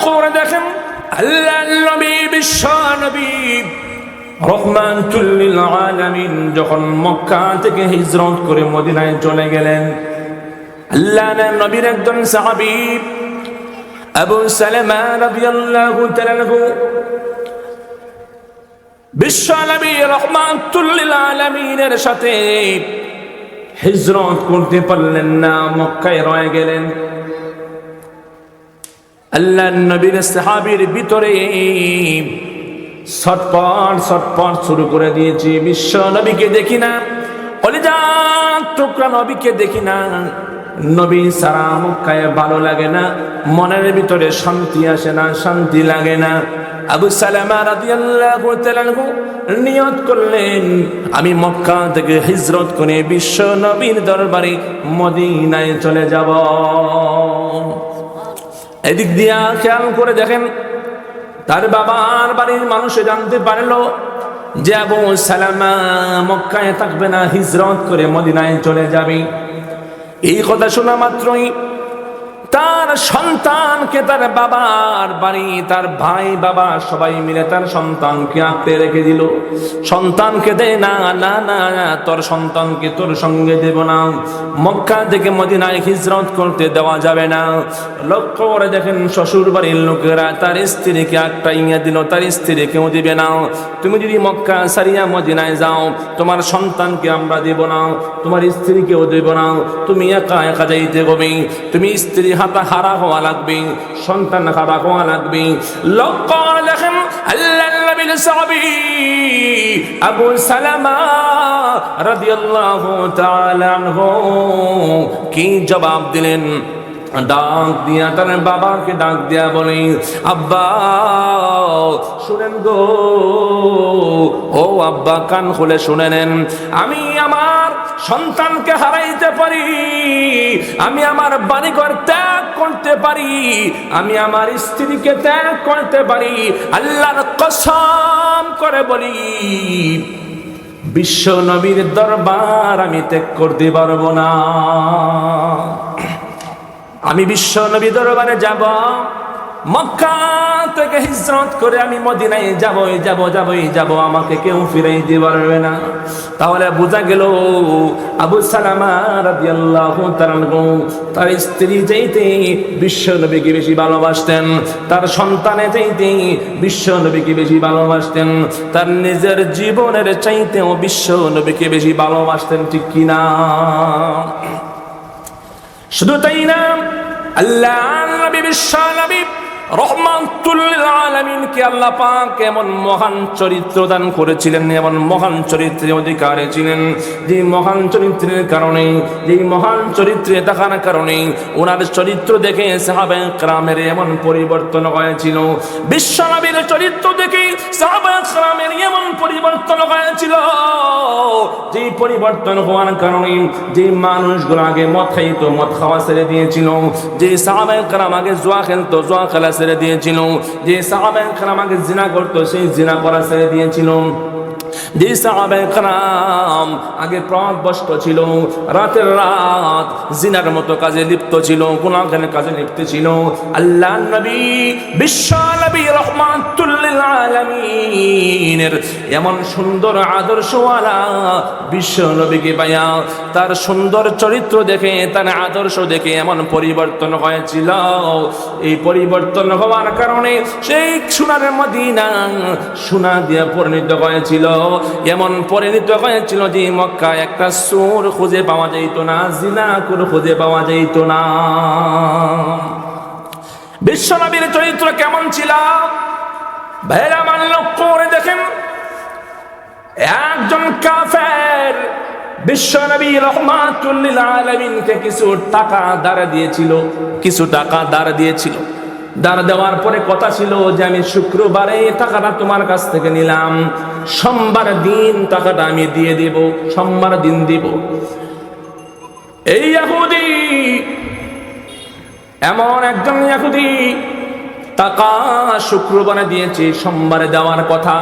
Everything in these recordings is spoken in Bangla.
লক্ষ্য করে দেখেন আল্লাহর নবী বিশ্ব নবী রহমাতুল লিল আলামিন যখন মক্কা থেকে হিজরত করে মদিনায় চলে গেলেন, আল্লাহর নবীর একজন সাহাবী আবু সালামা রাদিয়াল্লাহু তাআলা আনহু বিশ্ব নবী রহমাতুল লিল আলামিনের সাথে হিজরত করতে পারলেন না, মক্কায় রয়ে গেলেন। আল্লাহর নবীর সাহাবীর ভিতরে ছটপট শুরু করে দিয়েছি, বিশ্ব নবীকে দেখি না, কলিজার টুকরা নবীকে দেখি না, নবী সারা মক্কায় ভালো লাগে না, মনের ভিতরে শান্তি আসে না, শান্তি লাগে না। আবু সালামা রাদিয়াল্লাহু তাআলা আনহু নিয়ত করলেন, আমি মক্কা থেকে হিজরত করে বিশ্ব নবীর দরবারে মদিনায় চলে যাব। এদিক দিয়া খেয়াল করে দেখেন, তার বাবার বাড়ির মানুষে জানতে পারলো যে আবু সালামা মক্কায় থাকবে না, হিজরত করে মদিনায় চলে যাবে। এই কথা শোনা মাত্রই তার সন্তানকে তার বাবার বাড়ি, তার ভাই বাবা সবাই মিলে তার সন্তানকে আঁকড়ে রেখে দিল। সন্তানকে দেয় না, না না তোর সন্তানকে তোর সঙ্গে দেব না, মক্কা থেকে মদিনায় হিজরত করতে দেওয়া যাবে না। লক্ষ্য করে দেখেন শ্বশুর বাড়ির লোকেরা তার স্ত্রীকে আঁকড়াইয়া দিল, তার স্ত্রী কেউ দিবে না। তুমি যদি মক্কা সারিয়া মদিনায় যাও, তোমার সন্তানকে আমরা দেব না, তোমার স্ত্রীকেও দেব না, তুমি একা একা যাইতে হবে, তুমি স্ত্রী হাতা হারা হওয়া লাগবে, সন্তান হারা হওয়া লাগবে। লক্ষ্য দেখেন আল্লাহর নবীর সাহাবী আবু সালামা রাদিয়াল্লাহু তাআলা আনহু কি জবাব দিলেন? ডাক দিয়া তার বাবাকে ডাক দিয়া বলে, আব্বা শুনেন গো, ও আব্বা কান খুলে শুনে নেন, আমি আমার সন্তানকে হারাইতে পারি, আমি আমার বাড়িঘর ত্যাগ করতে পারি, আমি আমার স্ত্রীকে ত্যাগ করতে পারি, আল্লাহর কসম করে বলি বিশ্ব নবীর দরবার আমি ত্যাগ করতে পারবো না। আমি বিশ্ব নবী দরবারে যাব, মক্কা থেকে হিজরত করে আমি মদিনায় যাব, আমাকে কেউ ফিরাই দিতে পারবে না। তাহলে বোঝা গেল আবু সালামা রাদিয়াল্লাহু তাআলা আনহু তার স্ত্রী চাইতে বিশ্ব নবীকে বেশি ভালোবাসতেন, তার সন্তানে চাইতে বিশ্ব নবীকে বেশি ভালোবাসতেন, তার নিজের জীবনের চাইতেও বিশ্ব নবীকে বেশি ভালোবাসতেন, ঠিক কিনা? শুধু তাই না, আল্লাহর নবী বিশ্ব নবী রহমাতুল লিল আলামিনকে আল্লাহ পাক এমন মহান চরিত্র দান করেছিলেন, এমন মহান চরিত্রের অধিকারী ছিলেন, যে মহান চরিত্রের কারণে, যে মহান চরিত্রে থাকার কারণে ওনার চরিত্র দেখে সাহাবায়ে কেরামের এমন পরিবর্তন হয়েছিল। বিশ্ব নবীর চরিত্র দেখে সাহাবায়ে কেরামের এমন পরিবর্তন হয়েছিল, যে পরিবর্তন হওয়ার কারণে যে মানুষগুলো আগে মদ খাইতো, মদ খাওয়া ছেড়ে দিয়েছিল, যে সাহাবায়ে কেরাম আগে জুয়া খেলতো, জুয়া খেলা ছেড়ে দিয়েছিল, যে সাহাবায়ে কেরাম আগে জিনা করতো, সেই জিনা করা ছেড়ে দিয়েছিল, যে সাহাবায়ে কেরাম আগে প্রভ্রষ্ট ছিল, রাতের রাত জিনার মতো কাজে লিপ্ত ছিল, গুনাহের কাজে লিপ্ত ছিল, আল্লাহর নবী বিশ্ব নবী রহমাতুল লিল আলামিনের এমন সুন্দর আদর্শওয়ালা বিশ্ব নবীকে পাইয়া তার সুন্দর চরিত্র দেখে, তার আদর্শ দেখে এমন পরিবর্তন হয়েছিল। এই পরিবর্তন হওয়ার কারণে সেই সোনার মদিনা সোনা দিয়ে পরিণত হয়েছিল, এমন পরিণত হয়েছিল যে মক্কায় একটা চোর খুঁজে পাওয়া যাইত না, জিনাকুর খুঁজে পাওয়া যাইত না। বিশ্ব নবীর চরিত্র কেমন ছিল ভাইরা আমার লক্ষ্য করে দেখেন, একজন কাফের বিশ্ব নবী রহমাতুল লিল আলামিনকে কিছু টাকা ধার দিয়েছিল, কিছু টাকা ধার দিয়েছিল। ধার দেওয়ার পরে কথা ছিল যে আমি শুক্রবারে টাকাটা তোমার কাছ থেকে নিলাম, সোমবার দিন টাকাটা আমি দিয়ে দেব, সোমবার দিন দিব। এই ইহুদি, এমন একজন ইহুদি টাকা শুক্রবারে দিয়েছে, সোমবারে দেওয়ার কথা,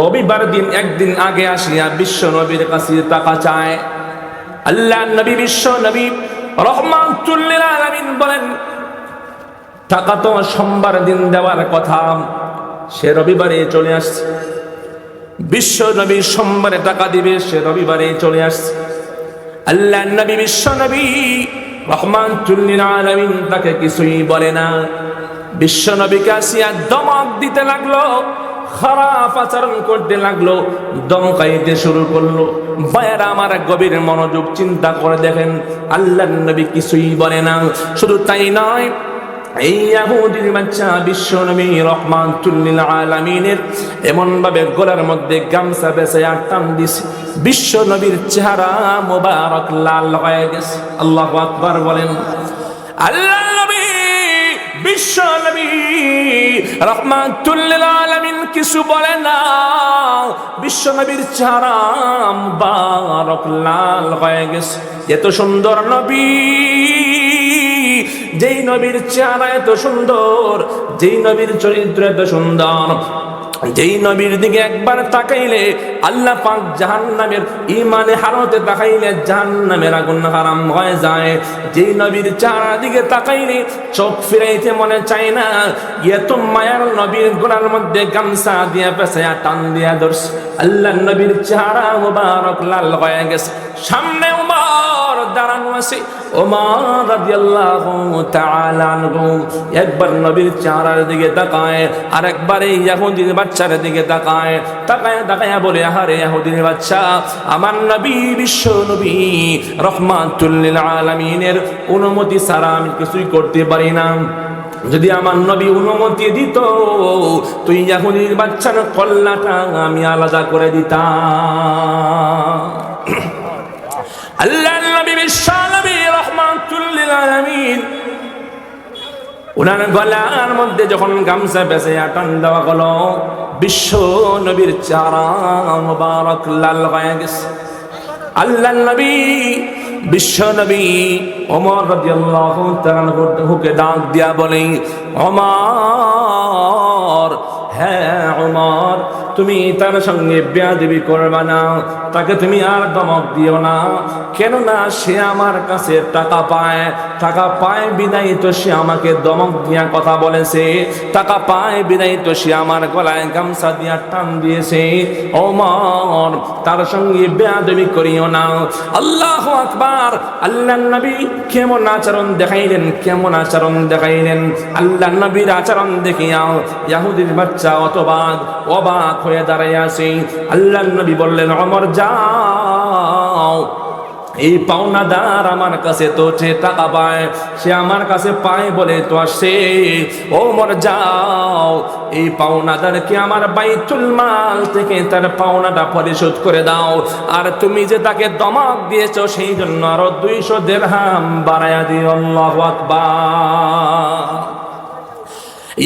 রবিবার দিন একদিন আগে আসিয়া বিশ্ব নবীর কাছে টাকা চায়। আল্লাহর নবী বিশ্ব নবী রহমাতুল লিল আলামিন বলেন, টাকা তো সোমবার দিন দেওয়ার কথা, সে রবিবারে চলে আসছে। বিশ্ব নবী সোমবারে টাকা দিবে, সে রবিবারে চলে আসছে। আল্লাহ নবী বিশ্ব নবী রহমাতুল লিল আলামিন তাকে কিছুই বলে না। বিশ্ব নবীকে আসিয়া দমক দিতে লাগলো, খারাপ আচরণ করতে লাগলো, দমকাইতে শুরু করলো। ভাইয়েরা আমার, গভীর মনোযোগ চিন্তা করে দেখেন, আল্লাহ নবী কিছুই বলে না। শুধু তাই নয়, এই ইহুদির বাচ্চা বিশ্ব নবী রহমাতুল লিল আলামিনের এমন ভাবে গলার মধ্যে গামছা বেঁচে টান দিছে, বিশ্ব নবীর চেহারা মোবারক লাল হয়ে গেছে। আল্লাহু আকবার বলেন। আল্লাহ নবী বিশ্ব নবী রহমাতুল লিল আলামিন কিছু বলে না। বিশ্ব নবীর চেহারা মোবারক লাল হয়ে গেছে। এত সুন্দর নবী, যেই নবীর চেহারা এত সুন্দর, যেই নবীর চরিত্র এত সুন্দর, যেই নবীর দিকে একবার তাকাইলে আল্লাহ পাক জাহান্নামের ইমানে হারতে তাকাইলে জাহান্নামের আগুন হারাম হয়ে যায়, যেই নবীর চেহারার দিকে তাকাইলে চোখ ফিরাইতে মনে চায় না, এত মায়ার নবীর গোলার মধ্যে গামছা দিয়া পেছায়া টান দিয়া ধরছে। আল্লাহ নবীর চেহারা মুবারক লাল হয়ে গেছে। সামনে উমর দাঁড়ানো আছে, ওমর রাদিয়াল্লাহু তাআলা আনহু একবার নবীর চেহারার দিকে তাকায়, আর একবার এই ইহুদির বাচ্চার দিকে তাকায়। তাকায় বলে, আহারে ইহুদির বাচ্চা, আমার নবী বিশ্ব নবী রহমাতুল লিল আলামিনের অনুমতি ছাড়া আমি কিছুই করতে পারি না। যদি আমার নবী অনুমতি দিত, তুই ইহুদির বাচ্চার কল্লাটা আমি আলাদা করে দিতাম। আল্লাহ নবী বিশ্ব নবী রহমাতুল লিল আলামিন ওনার গলার মধ্যে যখন গামছা বেঁচে টান দেওয়া হলো, বিশ্ব নবীর চেহারা মুবারক লাল হয়ে গেছে। আল্লাহ নবী বিশ্ব নবী ওমর রাদিয়াল্লাহু তাআলা আনহুকে ডাক দিয়া বলে, ওমর, হ্যাঁ ওমর, তুমি তার সঙ্গে বেয়াদবি করবে না, তাকে তুমি আর ধমক দিও না। কেননা সে আমার কাছে টাকা পায় বিদায় তো সে আমাকে ধমক দিয়া কথা বলেছে, টাকা পায় বিদায় তো সে আমার গলায় গামছা দিয়া টান দিয়েছে। ওমর, তার সঙ্গে বেয়াদবি করিও না। আল্লাহু আকবার। আল্লাহ নবী কেমন আচরণ দেখাইলেন, আল্লাহ নবীর আচরণ দেখিয়া ইহুদির বাচ্চা অবাক হয়ে দাঁড়ায় আছে। আল্লাহ নবী বললেন, ওমর যাও, এই পাওনাদার আমার কাছে তো সে টাকা পায়, সে আমার কাছে পায় বলে তো আসে। ওমর যাও, এই পাওনাদারকে আমার বাইতুল মাল থেকে তার পাওনাটা পরিশোধ করে দাও। আর তুমি যে তাকে ধমক দিয়েছো সেই জন্য আরো 200 দিরহাম বাড়ায়া দিও। আল্লাহু আকবার।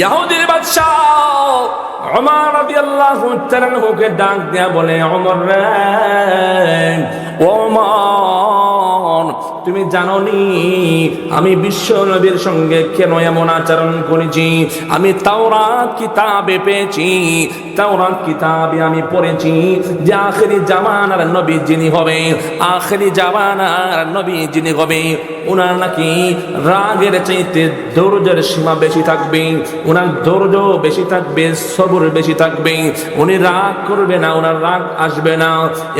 ইহুদির বাদশা ওমর রাদিয়াল্লাহু তাআলা আনহুকে ডাক দিয়া বলে, ওমর রে, ওমর, তুমি জানো নি আমি বিশ্ব নবীর সঙ্গে কেন এমন আচরণ করেছি? আমি তাওরাত কিতাবে পেয়েছি, তাওরাত কিতাবে আমি পড়েছি যে আখেরি জামানার নবী যিনি হবে, ওনার নাকি রাগের চাইতে ধৈর্যের সীমা বেশি থাকবে, ওনার ধৈর্য বেশি থাকবে, সবর বেশি থাকবে, উনি রাগ করবে না, ওনার রাগ আসবে না,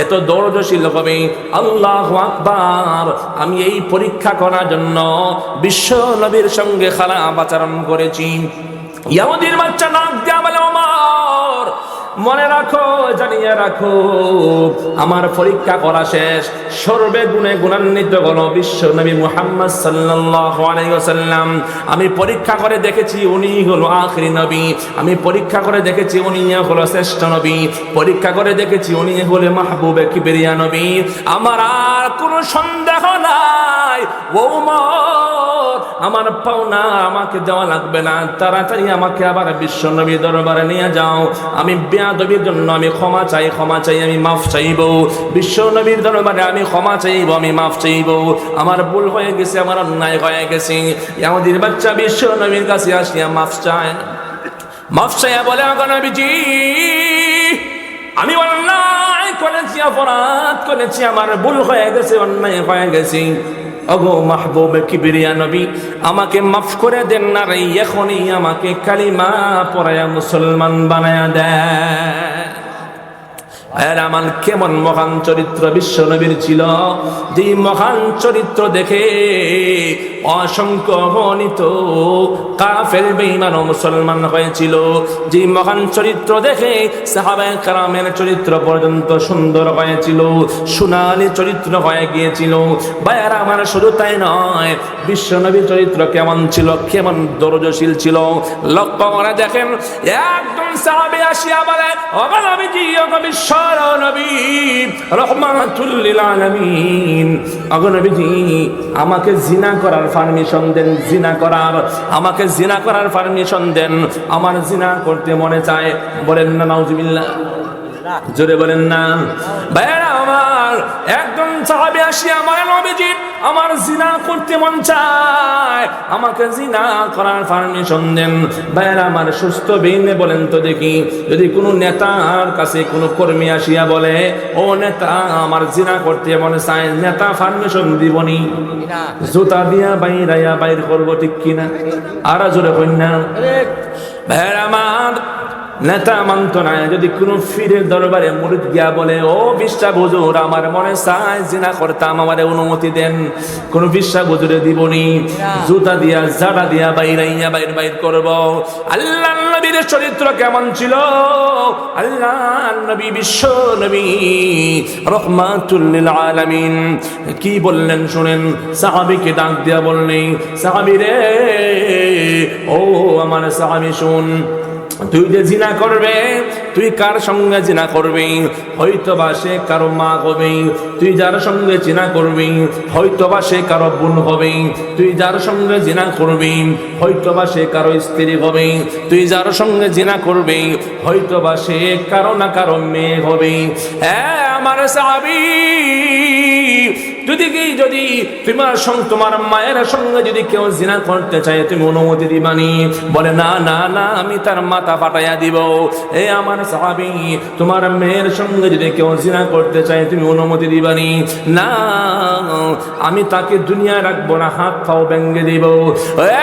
এত ধৈর্যশীল হবে। আল্লাহু আকবার। আমি এই পরীক্ষা করার জন্য বিশ্ব নবীর সঙ্গে খারাপ আচরণ করেছি। ইহুদির বাচ্চা নাক দিয়া বলে, ওমর, মনে রাখো, জানিয়ে রাখো, আমার পরীক্ষা করা শেষ। সর্বে গুণে গুণান্বিত হলো বিশ্ব নবী মুহাম্মদ সাল্লাল্লাহু আলাইহি ওয়াসাল্লাম। আমি পরীক্ষা করে দেখেছি উনি হলো আখিরি নবী, আমি পরীক্ষা করে দেখেছি উনি হলো শ্রেষ্ঠ নবী, পরীক্ষা করে দেখেছি উনি হলো মাহবুবে কিবরিয়া নবী। আমার আর কোনো সন্দেহ নাই, ওমর, আমার পাওনা আমাকে দেওয়া লাগবে না, তাড়াতাড়ি আমাকে আবার বিশ্ব নবী দরবারে নিয়ে যাও। আমি বেয়াদবির জন্য আমি ক্ষমা চাই, আমি মাফ চাইব। বিশ্ব নবীর দরবারে আমি ক্ষমা চাইব, আমি মাফ চাইব। আমার ভুল হয়ে গেছে, আমার অন্যায় হয়ে গেছে। ইহুদির বাচ্চা বিশ্ব নবীর কাছে আসিয়া মাফ চাইয়া বলে, নবীজি, আমি অন্যায় করেছি, অপরাধ করেছি, আমার ভুল হয়ে গেছে, অন্যায় হয়ে গেছি। ওগো মাহবুব কিবরিয়া নবী, আমাকে মাফ করে দেন না রে, এখনই আমাকে কালিমা পড়ায়া মুসলমান বানায়া দেয়। আর আমার কেমন মহান চরিত্র বিশ্ব নবীর ছিল, যে মহান চরিত্র দেখে অসংখ্য অগণিত কাফের বেঈমান ও মুসলমান হয়েছিল। যে মহান চরিত্র দেখে সাহাবায়ে কেরামের চরিত্র পর্যন্ত সুন্দর হয়েছিল, সোনালী চরিত্র হয়ে গিয়েছিল। ভাইয়ারা আমার, শুধু তাই নয়, বিশ্ব নবীর চরিত্র কেমন ছিল, কেমন দরজশীল ছিল, লক্ষ্য করে দেখেন। একজন সাহাবী আসিয়া বলে, ওগো নবীজি, ওগো বিশ্ব নবী রাহমাতুল লিল আলামিন, ওগো নবীজি, আমাকে জিনা করার পারমিশন দেন, জিনা করার, আমাকে জিনা করার পারমিশন দেন, আমার জিনা করতে মনে চায়। বলেন না নাউজুবিল্লাহ, জোরে বলেন না। ভাইরা আমার, একজন সাহাবী আসিয়া আমার নবীজি, আমার জিনা করতে মন চায়, আমাকে জিনা করার পারমিশন দেন। ভাইরা আমার, সুস্থ বেইনে বলেন তো দেখি, যদি কোনো নেতার কাছে কোনো কর্মী আসিয়া বলে, ও নেতা, আমার জিনা করতে মনে চায়, নেতা পারমিশন দিবনি? জুতা দিয়া বাইরাইয়া বাইর করবো, ঠিক কিনা? আর জোরে কইন না। ভাইরা আমার, নেতা মানত না। যদি কোনো ফিরের দরবারে মুরিদ গিয়া বলে, ও বিশ্বাস হুজুর, আমার মনে চায় জিনা করতাম, আমারে অনুমতি দেন, কোন বিশ্বাস হুজুরে দিবনি? জুতা দিয়া জাড়া দিয়া বাইরাইয়া বাইর করব। আল্লাহ নবীর চরিত্র কেমন ছিল? আল্লাহ নবী, বিশ্ব নবী রাহমাতুল লিল আলামিন কি বললেন শুনেন। সাহাবীকে ডাক দিয়া বললেন, সাহাবী রে, ও আমার সাহাবী, শুন, তুই যে জিনা করবে, তুই কার সঙ্গে জিনা করবি? হয়তোবা সে কারো মা হবে। তুই যার সঙ্গে জিনা করবি, হয়তোবা সে কারো বোন হবে। তুই যার সঙ্গে জিনা করবি, হয়তোবা সে কারো স্ত্রী হবে। তুই যার সঙ্গে জিনা করবি, হয়তোবা সে কারো না কারো মেয়ে হবে। হ্যাঁ আমার সাহাবী, যদি তোমার মায়ের সঙ্গে যদি কেউ জিনা করতে চায়, তুমি অনুমতি দিবানি? বলে, না না না, আমি তার মাথা ফাটাইয়া দিব। এ আমার সাহাবী, তোমার মেয়ের সঙ্গে যদি কেউ জিনা করতে চায়, তুমি অনুমতি দিবানি? না, আমি তাকে দুনিয়া রাখবো না, হাত পাও ভেঙে দিব।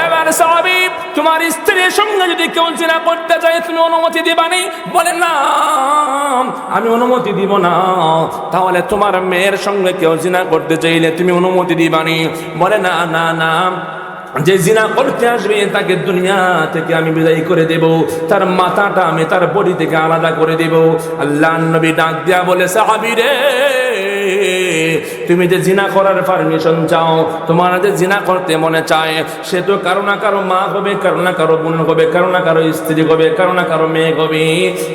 এবার সাহাবী, তোমার স্ত্রীর সঙ্গে যদি কেউ জিনা করতে চায়, তুমি অনুমতি দিবানি? বলে, না, আমি অনুমতি দিব না। তাহলে তোমার মেয়ের সঙ্গে কেউ জিনা করতে চাইলে তুমি অনুমতি দিবানি? বলে, না না না, যে জিনা করতে আসবে তাকে দুনিয়া থেকে আমি বিদায় করে দেব, তার মাথাটা আমি তার বডি থেকে আলাদা করে দেব। আল্লাহর নবী ডাক দিয়া বলে, সাহাবী রে, তুমি যে জিনা করার পারমিশন চাও, তোমার যে জিনা করতে মনে চায়, সে তো কারো না কারো মা হবে, কারো না কারো বোন হবে, কারো না কারো স্ত্রী হবে, কারো না কারো মেয়ে হবে।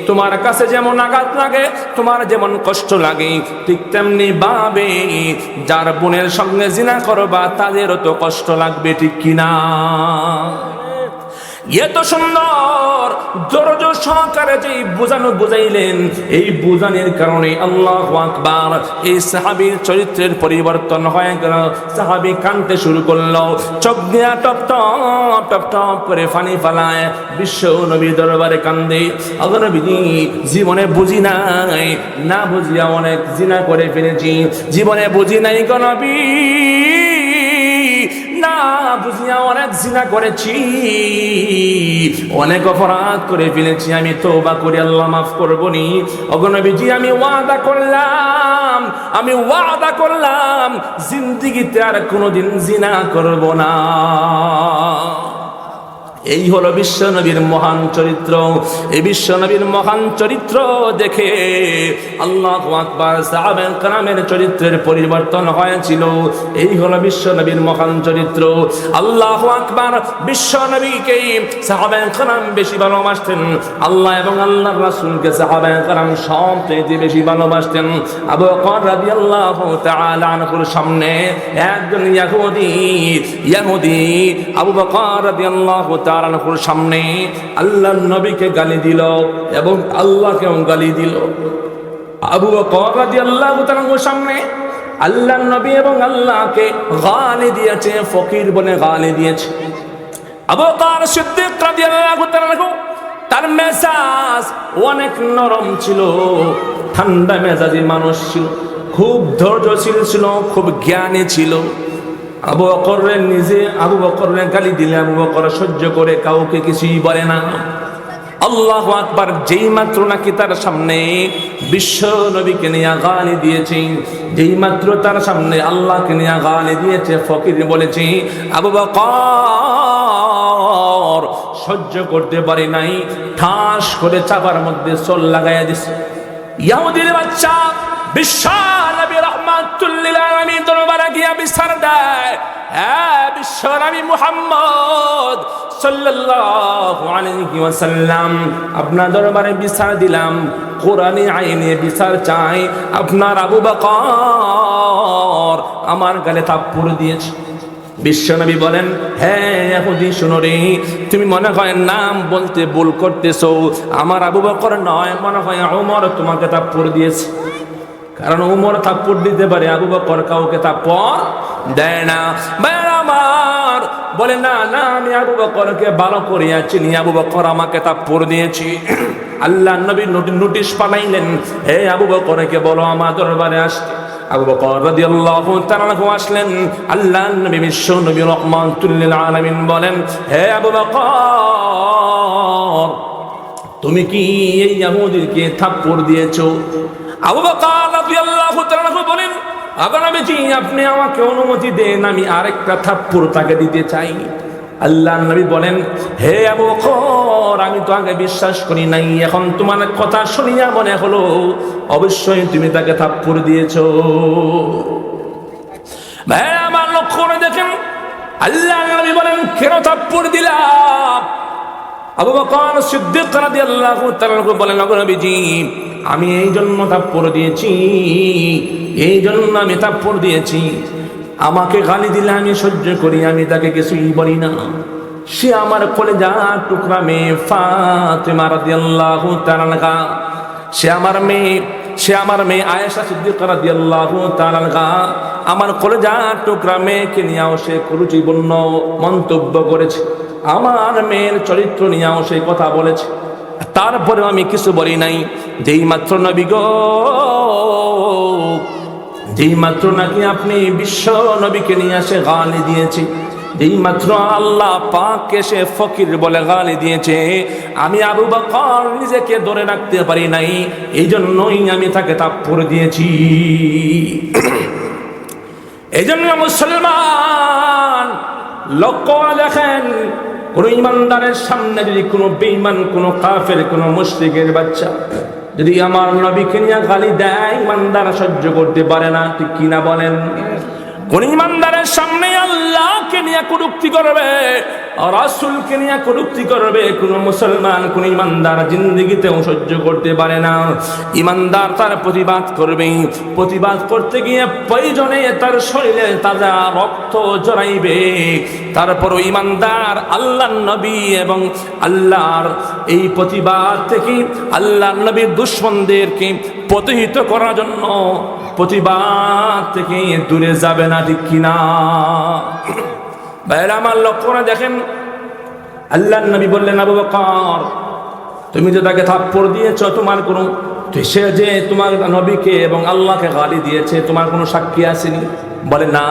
তোমার কাছে যেমন আঘাত লাগে, তোমার যেমন কষ্ট লাগে, ঠিক তেমনি ভাবে যার বোনের সঙ্গে জিনা করবা, তাদেরও তো কষ্ট লাগবে, ঠিক কিনা? এত সুন্দর দরজ সহকারে যে বুঝাইলেন, এই বুঝানোর কারণে আল্লাহু আকবার, এই সাহাবীর চরিত্রের পরিবর্তন হয়ে গেল। সাহাবী কাঁদতে শুরু করলো, চোখ দিয়া টপ টপ টপ টপ করে পানি ফালায়, বিশ্ব নবী দরবারে কান্দে। ওগো নবীজি, জীবনে বুঝি নাই, না বুঝিয়া অনেক জিনা করে ফেলেছি, জীবনে বুঝি নাই গো নবী, না বুঝিয়া অনেক জিনা করেছি, অনেক অপরাধ করে ফেলেছি, আমি তওবা করি, আল্লাহ মাফ করবনি। ওগো নবীজি, আমি ওয়াদা করলাম জিন্দেগিতে আর কোনোদিন জিনা করব না। এই হলো বিশ্ব নবীর মহান চরিত্র। এই বিশ্ব নবীর মহান চরিত্র দেখে আল্লাহু আকবার, সাহাবায়ে কেরামের চরিত্রের পরিবর্তন হয়েছিল। এই হলো বিশ্ব নবীর মহান চরিত্র। আল্লাহু আকবার, বিশ্ব নবীকে সাহাবায়ে কেরাম বেশি ভালোবাসতেন, আল্লাহ এবং আল্লাহর রাসূলকে সাহাবায়ে কেরাম সবচেয়ে বেশি ভালোবাসতেন। আবু বকর রাদিয়াল্লাহু তাআলা আনহুর সামনে একজন ইহুদি আবু বকর রাদিয়াল্লাহু তাআলার সামনে আল্লাহর নবীকে গালি দিল এবং আল্লাহকেও গালি দিল। আবু বকর রাদিয়াল্লাহু তাআলার সামনে আল্লাহর নবী এবং আল্লাহকে গালি দিয়েছে, ফকির বলে গালি দিয়েছে। আবু বকর সিদ্দিক রাদিয়াল্লাহু তাআলা, তার মেজাজ অনেক নরম ছিল, ঠান্ডা মেজাজি মানুষ ছিল, খুব ধৈর্যশীল ছিল, খুব জ্ঞানী ছিল। আবু বকরের নিজে আবু বকরের গালি দিলে আবু বকর সহ্য করে কাউকে কিছুই বলে না। আল্লাহু আকবার। যেই মাত্র নাকি তার সামনে বিশ্ব নবীকে নিয়ে গালি দিয়েছে, যেই মাত্র তার সামনে আল্লাহকে নিয়ে গালি দিয়েছে, ফকির বলেছে আবু বকর সহ্য করতে পারি নাই, ঠাস করে চাপার মধ্যে চোল লাগাইয়া দিছে। ইহুদির বাচ্চা বিশ্ব নবী রাহমাতুল লিল আলামিন দরবারে গিয়া বিচার দেয়, হ্যাঁ বিশ্ব নবী মুহাম্মদ সাল্লাল্লাহু আলাইহি ওয়াসাল্লাম আপনার দরবারে বিচার দিলাম, কোরআনে আইনে বিচার চাই। আপনার আবু বকর আমার গালে থাপ্পড় দিয়েছে। বিশ্বনবী বলেন, হ্যাঁ ইহুদি শুনো রে, তুমি মনে হয় নাম বলতে ভুল করতেছো, আমার আবু বকর নয়, মনে হয় ওমর তোমাকে থাপ্পড় দিয়েছে। কারণ ওমর থাপ্পড় দিতে পারে, আবু বকর কাউকে থাপ্পড় দেয় না। আমার বলে না না, আমি আবু বকরকে ভালো করিয়া চিনি, আবু বকর আমাকে থাপ্পড় দিয়েছি। আল্লাহ নবী নোটিশ পাঠাইলেন, হে আবু বকরকে বলো আমার দরবারে আসতে। আবু বকর রাদিয়াল্লাহু তাআলা আনহু আসলেন। আল্লাহ নবী বিশ্ব নবী রাহমাতুল লিল আলামিন বলেন, হে আবু বকর তুমি কি এই ইহুদিকে থাপ্পড় দিয়েছো? আবু বকর রাদিয়াল্লাহু তাআলা আনহু বলেন, আগে নবীজি আপনি আমাকে অনুমতি দেন, আমি আরেকটা থাপ্পড় তাকে দিতে চাই। আল্লাহ নবী বলেন, হে আবু বকর আমি তো আগে বিশ্বাস করি নাই, এখন তোমার কথা শুনিয়া মনে হলো অবশ্যই তুমি তাকে থাপ্পড় দিয়েছো। ভাই আমার লক্ষ্য করে দেখেন, আল্লাহ নবী বলেন কেন থাপ্পড় দিলাম? আবু বকর সিদ্দিক রাদিয়াল্লাহু তাআলা বলেন, আগে নবীজি আমি এই জন্য থাপ্পড় দিয়েছি, এই জন্য আমি থাপ্পড় দিয়েছি, আমাকে গালি দিলে আমি সহ্য করি, আমি তাকে কিছুই বলি না। সে আমার কলিজার টুকরা মেয়ে ফাতেমা রাদিয়াল্লাহু তাআলা আনহা, সে আমার মেয়ে আয়েশা সিদ্দিকা রাদিয়াল্লাহু তাআলা আনহা, আমার কলিজার টুকরা মেয়েকে নিয়েও সে কুরুচিপূর্ণ মন্তব্য করেছে, আমার মেয়ের চরিত্র নিয়েও সে কথা বলেছে, তারপরেও আমি কিছু বলি নাই। যেই মাত্র নবী গো, যেই মাত্র নাকি আপনি বিশ্ব নবীকে নিয়ে আসে গালি দিয়েছে, যেই মাত্র আল্লাহ পাক এসে ফকির বলে গালি দিয়েছে, আমি আবু বকর নিজেকে ধরে রাখতে পারি নাই, এই জন্যই আমি তাকে থাপ্পড় দিয়েছি। এই জন্য মুসলমান লক্ষ্য দেখেন, কোন ইমানদারের সামনে যদি কোনো বেঈমান, কোনো কাফের, কোনো মুশরিকের বাচ্চা যদি আমার নবীকে নিয়ে গালি দেয়, ইমানদার সহ্য করতে পারে না, ঠিক কিনা বলেন? কোন ইমানদারের সামনে আল্লাহকে নিয়ে কটূক্তি করবে, রাসূলকে নিয়ে কটূক্তি করবে, কোন মুসলমান, কোন ইমানদার জিন্দেগিতেও সহ্য করতে পারে না। ইমানদার তার প্রতিবাদ করবে, প্রতিবাদ করতে গিয়ে প্রয়োজনে তার শরীরে তাজা রক্ত জড়াইবে, তারপরও ইমানদার আল্লাহর নবী এবং আল্লাহর এই প্রতিবাদ থেকে আল্লাহর নবীর দুশমনদেরকে প্রতিহত করার জন্য প্রতিবাদ থেকে দূরে যাবে না, ঠিক কিনা? ভাইরা আমার লক্ষ্য করে দেখেন, আল্লাহর নবী বললেন, আবু বকর তুমি যে তাকে থাপ্পড় দিয়েছো, তোমার কোনো, সে যে তোমার নবীকে এবং আল্লাহকে গালি দিয়েছে, তোমার কোনো সাক্ষী আসেনি? বলে না,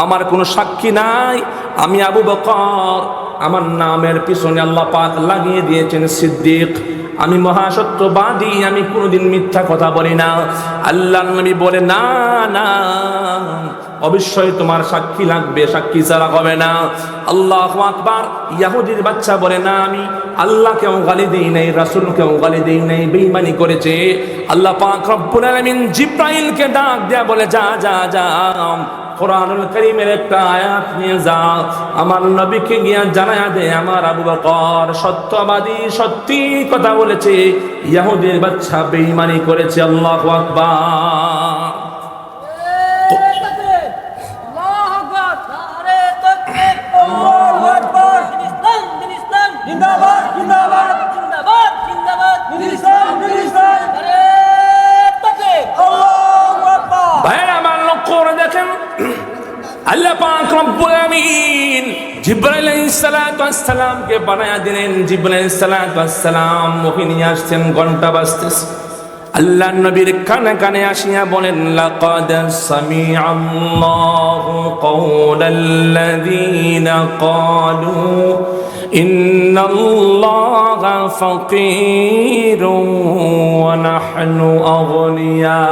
আমার কোনো সাক্ষী নাই, আমি আবু বকর, আমার নামের পিছনে আল্লাহ পাক লাগিয়ে দিয়েছেন সিদ্দিক, আমি মহাসত্যবাদী, আমি কোনোদিন মিথ্যা কথা বলি না। আল্লাহর নবী বলে, না না, অবশ্যই তোমার সাক্ষী লাগবে, সাক্ষী ছাড়া হবে না। আল্লাহু আকবার। ইহুদির বাচ্চা বলে, না আমি আল্লাহকেও গালি দেই নাই, রাসূলকেও গালি দেই নাই, বেঈমানি করেছে। আল্লাহ পাক রব্বুল আলামিন জিবরাইলকে ডাক দেয়া বলে, যা যা যা, কোরআনুল কারীমের একটা আয়াত নিয়ে যা, আমার নবীকে গিয়া জানায়া দে আমার আবু বকর সত্যবাদী, সত্যি কথা বলেছে, ইহুদির বাচ্চা বেঈমানি করেছে। আল্লাহু আকবার। আল্লাহ পাক রব্বুল আমিন জিবরাইল আলাইহিস সালাতু ওয়াস সালামকে বানায়া দিলেন। জিবরাইল আলাইহিস সালাতু ওয়াস সালাম ওহী নিয়ে আসছেন, ঘন্টা বাজতেছে। আল্লাহ নবীর কানে কানে আসিয়া বলেন, লাকাদ সামিআল্লাহু কাওলাল্লাযীনা ক্বালু ইন্নাল্লাহা ফাকীরুন ওয়া নাহনু আগনিয়া।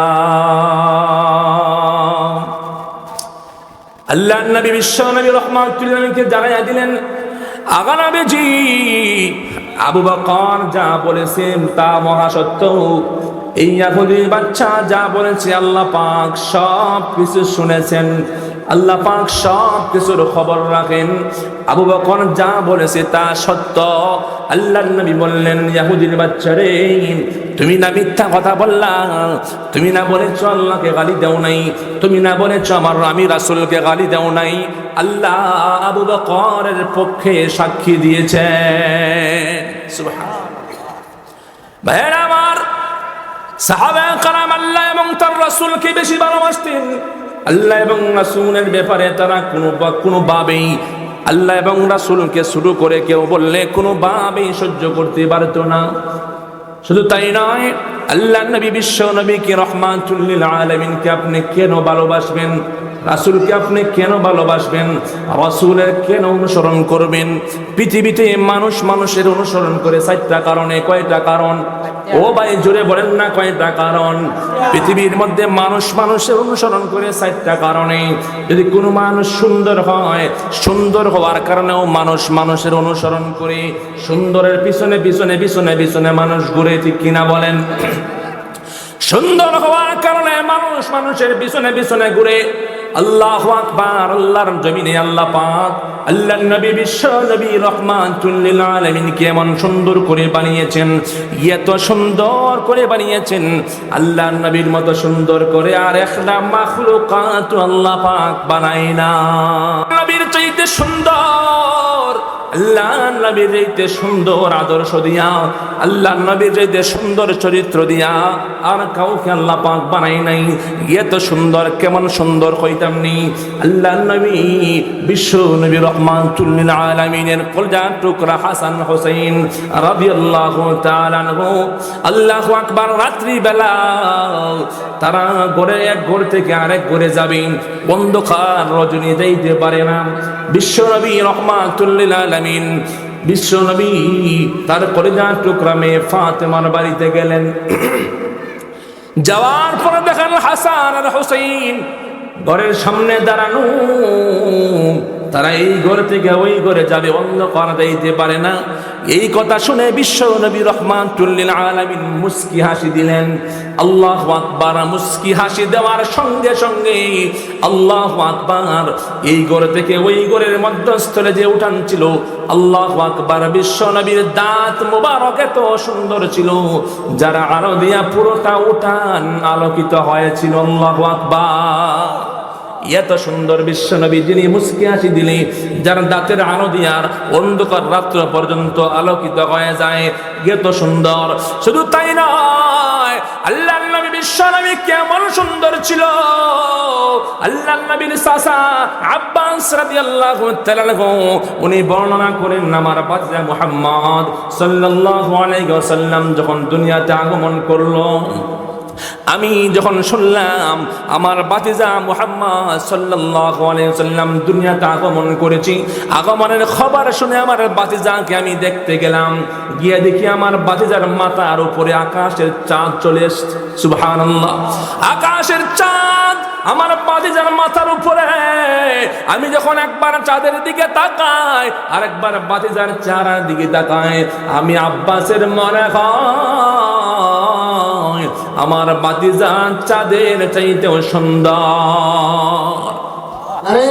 আল্লাহ নবী বিশ্ব নবী রাহমাতুল্লাহ আলাইহিকে জানাইয়া দিলেন, আগা নবীজি আবু বকর যা বলেছেন তা মহাসত্য। এই ইহুদির বাচ্চা যা বলেছে আল্লাহ পাক সব কিছু শুনেছেন, আল্লাহ পাক সব কিছুর খবর রাখেন। আবু বকর যা বলেছে তা সত্য। আল্লাহর নবী বললেন, ইহুদির বাচ্চা রে, তুমি না মিথ্যা কথা বললা, তুমি না বলেছো আল্লাহকে গালি দাও নাই, তুমি না বলেছো আমি রাসূলকে গালি দাও নাই। আল্লাহ আবু বকরের পক্ষে সাক্ষী দিয়েছে। সুবহানাল্লাহ। ভাইরা আমার, সাহাবায়ে কেরাম আল্লাহ এবং তার রাসূলকে বেশি ভালোবাসতেন। আল্লাহ এবং রাসূলের ব্যাপারে তারা কোনোভাবেই আল্লাহ এবং রাসূলকে শুরু করে কেউ বললে কোনোভাবেই সহ্য করতে পারত না। শুধু তাই নয়, আল্লাহ নবী বিশ্ব নবীকে রহমাতুল লিল আলামিনকে আপনি কেন ভালোবাসবেন? রাসূলকে আপনি কেন ভালোবাসবেন? রাসূলের কেন অনুসরণ করবেন? পৃথিবীতে মানুষের অনুসরণ করে 4টা কারণে। কয়টা কারণ? ও ভাই জোরে বলেন না, কয়টা কারণ? পৃথিবীর মধ্যে মানুষের অনুসরণ করে 4টা কারণে। যদি কোনো মানুষ সুন্দর হয়, সুন্দর হওয়ার কারণেও মানুষের অনুসরণ করে। সুন্দরের পিছনে পিছনে পিছনে পিছনে মানুষ ঘুরে, ঠিক কিনা বলেন? সুন্দর হওয়ার কারণে মানুষের পিছনে পিছনে ঘুরে। আল্লাহু আকবার। আল্লাহর জমিনে আল্লাহ পাক আল্লাহর নবী বিশ্ব নবী রাহমাতুল লিল আলামিন কেমন সুন্দর করে বানিয়েছেন, এত সুন্দর করে বানিয়েছেন। আল্লাহর নবীর মতো সুন্দর করে আর একটা মাখলুকাত আল্লাহ পাক বানায় না। নবীর চাইতে সুন্দর, আল্লাহ নবীর চাইতে সুন্দর আদর্শ দিয়া, আল্লাহ নবীর চাইতে সুন্দর চরিত্র দিয়া আর কাউকে আল্লাহ পাক বানাই নাই। এত সুন্দর কেমন সুন্দর হইতাম নি। আল্লাহ নবী বিশ্ব নবী রাহমাতুল লিল আলামিনের কলজার টুকরা হাসান হুসাইন রাদিয়াল্লাহু তাআলা আনহু, আল্লাহু আকবার, রাত্রি বেলা তারা এক ঘর থেকে আরেক ঘরে যাবেন, অন্ধকার রজনী যাইতে পারে না। বিশ্ব নবী রাহমাতুল লিল আলামিন বিশ্ব নবী তার কলিজার টুকরা মেয়ে ফাতেমার বাড়িতে গেলেন। যাওয়ার পরে দেখেন হাসান আর হুসাইন ঘরের সামনে দাঁড়ানো। তারা এই ঘর থেকে ওই ঘরে যাবে, অন্ধকার যাইতে পারে না। এই কথা শুনে বিশ্ব নবী রাহমাতুল লিল আলামিন মুস্কি হাসি দিলেন। আল্লাহু আকবার। মুস্কি হাসি দেওয়ার সঙ্গে সঙ্গে আল্লাহু আকবার, এই ঘর থেকে ওই ঘরের মধ্যস্থলে যে উঠান ছিল, আল্লাহু আকবার, বিশ্ব নবীর দাঁত মোবারক এত সুন্দর ছিল, যারা আলো দিয়া পুরোটা উঠান আলোকিত হয়েছিল। আল্লাহু আকবার। এত সুন্দর বিশ্ব নবী, যিনি মুস্কি হাসি দিলে যার দাঁতের আলো দিয়ার অন্ধকার রাত্র পর্যন্ত আলোকিত হয়ে যায়, এত সুন্দর। শুধু তাই নয়, আল্লাহ নবী বিশ্ব নবী কেমন সুন্দর ছিল। আল্লাহ নবীর চাচা আব্বাস রাদিয়াল্লাহু তাআলা আনহু উনি বর্ণনা করেন, আমার বাতিজা মুহাম্মদ সাল্লাল্লাহু আলাইহি ওয়াসাল্লাম যখন দুনিয়াতে আগমন করলো, আমি যখন শুনলাম আমার বাতিজা মুহাম্মদ সাল্লাল্লাহু আলাইহি ওয়াসাল্লাম দুনিয়াতে আগমন করেছি, আগমনের খবর শুনে আমার বাতিজাকে আমি দেখতে গেলাম। গিয়ে দেখি আমার বাতিজার মাথার উপরে আকাশের চাঁদ চলে এসেছে। সুবহানাল্লাহ। আকাশের চাঁদ আমার বাতিজার মাথার উপরে। আমি যখন একবার চাঁদের দিকে তাকাই, আরেকবার বাতিজার চেহারার দিকে তাকাই, আমি আব্বাসের মনে হয় আমার বাতিজা চাঁদের চাইতেও সুন্দর। নারে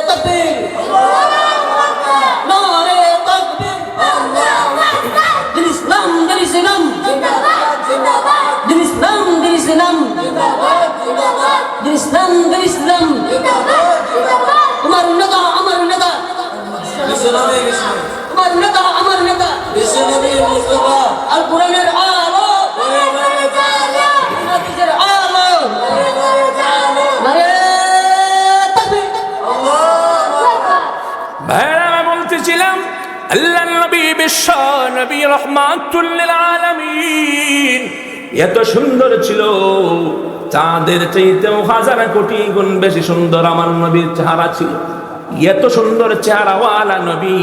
তাকবীর, আল্লাহু আকবার, নারে তাকবীর, আল্লাহু আকবার। দিন ইসলাম, দিন ইসলাম, জিন্দাবাদ জিন্দাবাদ। দিন ইসলাম, দিন ইসলাম, জিন্দাবাদ জিন্দাবাদ। দিন ইসলাম, দিন ইসলাম, জিন্দাবাদ জিন্দাবাদ। আমার নেতা, আমার নেতা, বিশ্বনবী বিশ্বনবী, আমার নেতা, আমার নেতা, বিশ্বনবী মুস্তাফা। আল কোরআনের আলো ঘরে ঘরে জ্বালো, হাদিসের আলো ঘরে ঘরে জ্বালো। নারে তাকবীর, আল্লাহু আকবার। ভাইরা, আমি বলতেছিলাম আল্লাহ নবী বিশ্ব নবী রাহমাতুল লিল আলামিন এত সুন্দর ছিল, চাঁদের চাইতেও হাজার কোটি গুণ বেশি সুন্দর আমার নবীর চেহারা ছিল। এত সুন্দর চেহারাওয়ালা নবী,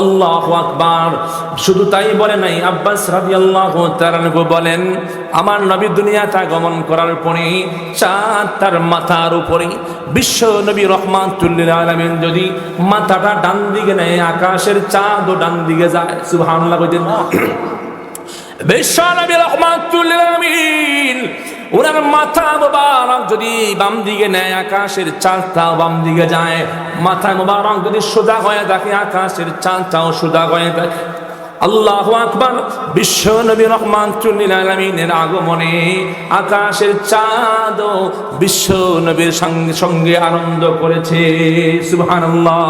আল্লাহু আকবার। শুধু তাই বলে নাই, আব্বাস রাদিয়াল্লাহু তাআলা আনহু বলেন, আমার নবী দুনিয়াতে আগমন করার পরে চাঁদ তার মাথার উপরে, বিশ্ব নবী রাহমাতুল লিল আলামিন যদি মাথাটা ডান দিকে নেয়, আকাশের চাঁদও ডান দিকে যায়। সুবহানাল্লাহ কইতেন না? বিশ্ব নবী রাহমাতুল লিল আলামিন ওনার মাথা মুবারক যদি বাম দিকে নেয়, আকাশের চাঁদটাও বাম দিকে যায়। মাথা মুবারক যদি সোজা হয়ে থাকে, আকাশের চাঁদটাও সোজা হয়ে থাকে। আল্লাহু আকবার। বিশ্ব নবী রাহমাতুল লিল আলামিনের আগমনে আকাশের চাঁদও বিশ্ব নবীর সঙ্গে সঙ্গে আনন্দ করেছে। সুবহানাল্লাহ।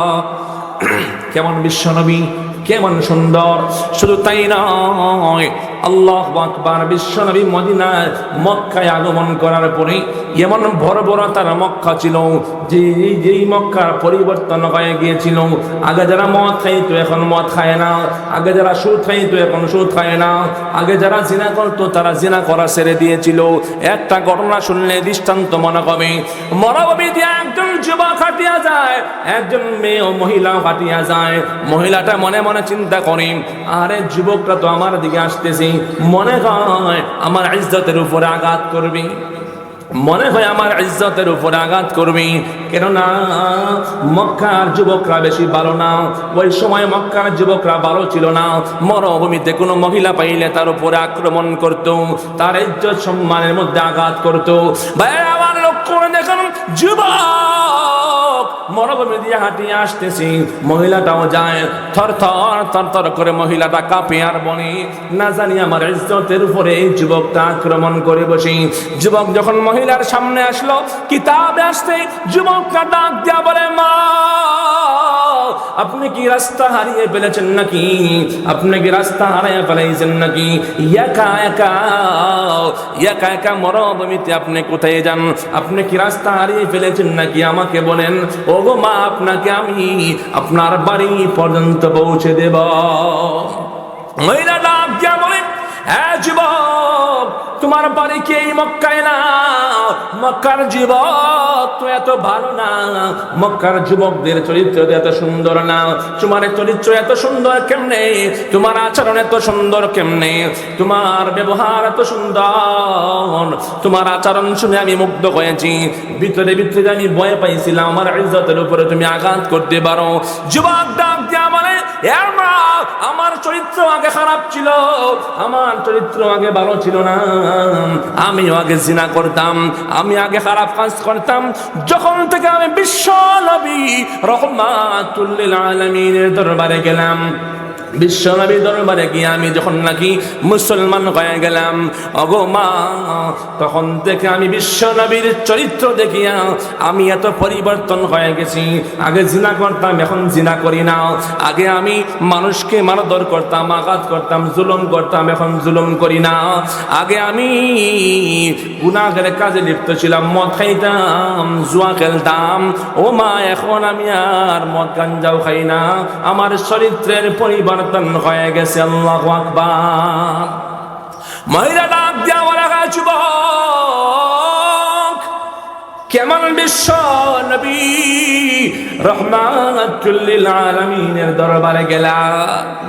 কেমন বিশ্ব নবী, কেমন সুন্দর! শুধু তাই নয়, আল্লাহু আকবার। বিশ্ব নবী মদিনায় মক্কায় আগমন করার পরে এমন বড় বড় তার মক্কা ছিল, যেই মক্কার পরিবর্তন হয়ে গিয়েছিল। আগে যারা মদ খাইতো এখন মদ খায় না, আগে যারা সুদ খাইতো এখন সুদ খায় না, আগে যারা জিনা করতো তারা জিনা করা ছেড়ে দিয়েছিল। একটা ঘটনা শুনলে দৃষ্টান্ত মনে হবে। মরুভূমি দিয়ে একজন যুবক হাঁটিয়া যায়, একজন মেয়ে ও মহিলা হাঁটিয়া যায়। মহিলাটা মনে মনে চিন্তা করে, আরে যুবকটা তো আমার দিকে আসতেছে, মনে হয় আমার ইজ্জতের উপরে আঘাত করবে, মনে হয় আমার ইজ্জতের উপরে আঘাত করবে। কেননা মক্কার যুবকরা বেশি ভালো না, ওই সময় মক্কার যুবকরা ভালো ছিল না। মরুভূমিতে কোনো মহিলা পাইলে তার উপরে আক্রমণ করত, তার ইজ্জত সম্মানের মধ্যে আঘাত করত। ভাই আমার লক্ষ্য করে দেখুন, যুবক মরুভূমি দিয়ে হাঁটিয়ে আসতেছি, মহিলাটাও যায়। থর থর থর থর করে মহিলাটা কাঁপে আর বলে, না জানি আমার ইজ্জতের উপরে এই যুবকটা আক্রমণ করে বসে। যুবক যখন মহিলার সামনে আসলো, কিতাবে আসতে যুবকটা ডাক দিয়া বলে, মা আপনি কি রাস্তা হারিয়ে ফেলেছেন নাকি? আপনি কি রাস্তা হারিয়ে ফেলেছেন নাকি? একা একা একা একা মরুভূমিতে আপনি কোথায় যান? আপনি কি রাস্তা হারিয়ে ফেলেছেন নাকি? আমাকে বলেন। ও গো মা, আপনাকে আমি আপনার বাড়ি পর্যন্ত পৌঁছে দেব। মহিলা ডাক দিয়া বলেন, হ্যাঁ যুবক, তোমার বাড়ি কি এই মক্কায় না? মক্কার যুবক তো এত ভালো না, মক্কার যুবকদের চরিত্র এত সুন্দর না। তোমার চরিত্র এত সুন্দর কেমনে? তোমার আচরণ এত সুন্দর কেমনে? তোমার ব্যবহার এত সুন্দর, তোমার আচরণ শুনে আমি মুগ্ধ হয়েছি। ভিতরে ভিতরে আমি ভয় পাইছিলাম আমার ইজ্জতের উপরে তুমি আঘাত করতে পারো। যুবক ডাক দিয়া বলে, আমার চরিত্র আগে খারাপ ছিল, আমার চরিত্র আগে ভালো ছিল না, আমিও আগে জিনা করতাম, আমি আগে খারাপ কাজ করতাম। যখন থেকে আমি বিশ্ব নবী রাহমাতুল লিল আলামিনের দরবারে গেলাম, বিশ্ব নবীর দরবারে গিয়ে আমি যখন নাকি মুসলমান হয়ে গেলাম, ওগো মা, তখন থেকে আমি বিশ্ব নবীর চরিত্র দেখিয়া আমি এত পরিবর্তন হয়ে গেছি। আগে জিনা করতাম, এখন জিনা করি না। আগে আমি মানুষকে মারধর করতাম, আঘাত করতাম, জুলুম করতাম, এখন জুলুম করি না। আগে আমি গুনাহের কাজে লিপ্ত ছিলাম, মদ খাইতাম, জুয়া খেলতাম। ও মা, এখন আমি আর মদ গাঞ্জাও খাই না। আমার চরিত্রের পরিবর্তন হয়ে গেছে। আল্লাহু আকবার। মহিলা ডাক দিয়া বলে, যুবক, কেমন বিশ্ব নবী রাহমাতুল লিল আলামিনের দরবারে গেলা?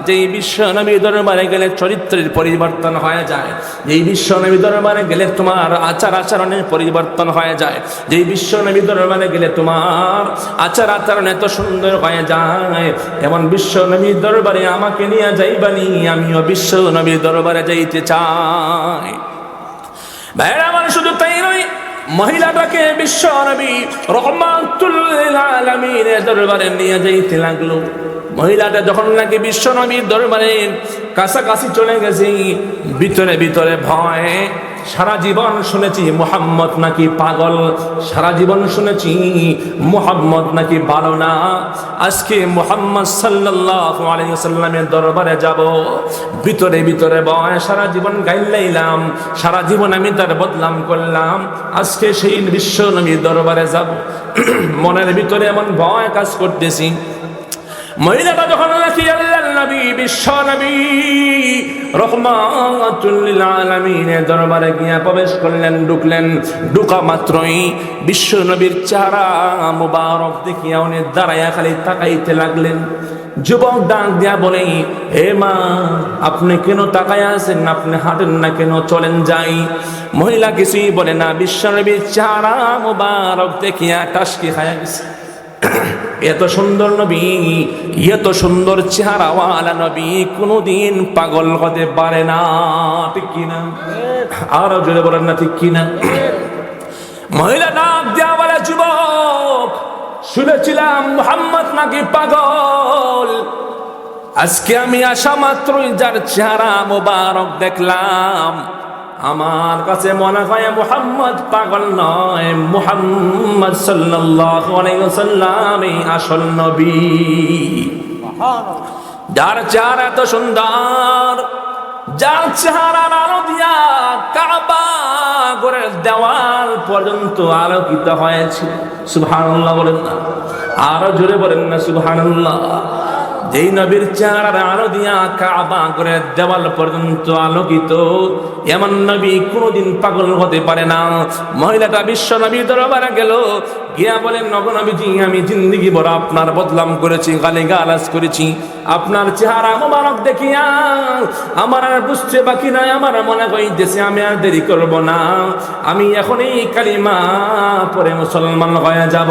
যেই বিশ্ব নবী দরবারে গেলে চরিত্রের পরিবর্তন হয়ে যায়, যেই বিশ্ব নবী দরবারে গেলে তোমার আচার আচরণের পরিবর্তন হয়ে যায়, যেই বিশ্ব নবী দরবারে গেলে তোমার আচার আচরণ এত সুন্দর হয়ে যায়, এমন বিশ্ব নবী দরবারে আমাকে নিয়ে যাইবানি, আমিও বিশ্ব নবী দরবারে যাইতে চাই। ভাইরা আমার, শুধু তাই নয়, মহিলাটাকে বিশ্ব নবী রাহমাতুল লিল আলামিনের দরবারে নিয়ে যাইতে লাগলো। মহিলাটা যখন নাকি বিশ্ব নবীর দরবারের কাছাকাছি চলে গেছে, ভিতরে ভিতরে ভয়। সারা জীবন শুনেছি মুহাম্মদ নাকি পাগল, সারা জীবন শুনেছি মুহাম্মদ নাকি ভালো না। আজকে মুহাম্মদ সাল্লাল্লাহু আলাইহি ওয়াসাল্লামের দরবারে যাব, ভিতরে ভিতরে ভয়। সারা জীবন গাইলাইলাম, সারা জীবন আমি তার বদনাম করলাম, আজকে সেই বিশ্ব নবীর দরবারে যাব। মনের ভিতরে এমন ভয় কাজ করতেছি। মহিলাটা যখন নাকি আল্লাহর নবী বিশ্ব নবী রহমাতুল লিল আলামিনের দরবারে গিয়া প্রবেশ করলেন, ঢুকা মাত্রই বিশ্ব নবীর চেহারা মুবারক দেখিয়া উনি দাঁড়াইয়া খালি তাকাইতে লাগলেন। যুবক ডাক দিয়া বলে, হে মা, আপনি কেন তাকাইয়া আছেন? আপনি হাঁটেন না কেন? চলেন যাই। মহিলা কিছুই বলে না, বিশ্ব নবীর চেহারা মুবারক দেখিয়া টাসকি খায়া গেছে। এত সুন্দর নবী, এত সুন্দর চেহারাওয়ালা নবী কোনদিন পাগল হতে পারে না, ঠিক কিনা? আরো জোরে বলেন না, ঠিক কিনা? মহিলা ডাক দেয়া বলে, যুবক, শুনেছিলাম মুহাম্মদ নাকি পাগল। আজকে আমি আসা মাত্রই যার চেহারা মোবারক দেখলাম, আমার কাছে মনে হয় মুহাম্মদ পাগল নয়, মুহাম্মদ সাল্লাল্লাহু আলাইহি ওয়াসাল্লাম আসল নবী। যার চেহারা এত সুন্দর, যার চেহারার আলো দিয়া কাবা ঘরের দেওয়াল পর্যন্ত আলোকিত হয়েছে। সুবহানাল্লাহ বলেন না, আরো জোরে বলেন না সুবহানাল্লাহ। যেই নবীর চেহারার আলো দিয়া কাবা ঘরের দেওয়াল পর্যন্ত আলোকিত, এমন নবী কোনোদিন পাগল হতে পারে না। মহিলাটা বিশ্ব নবীর দরবারে গেল, গিয়া বলেন, নগো নবীজি, আমি জিন্দেগি বড় আপনার বদনাম করেছি, গালিগালাজ করেছি। আপনার চেহারা মোবারক দেখিয়া আমার আর বুঝতে বাকি নাই, আমার মনে হইতেছে আমি আর দেরি করব না, আমি এখনই কালিমা পরে মুসলমান হয়ে যাব।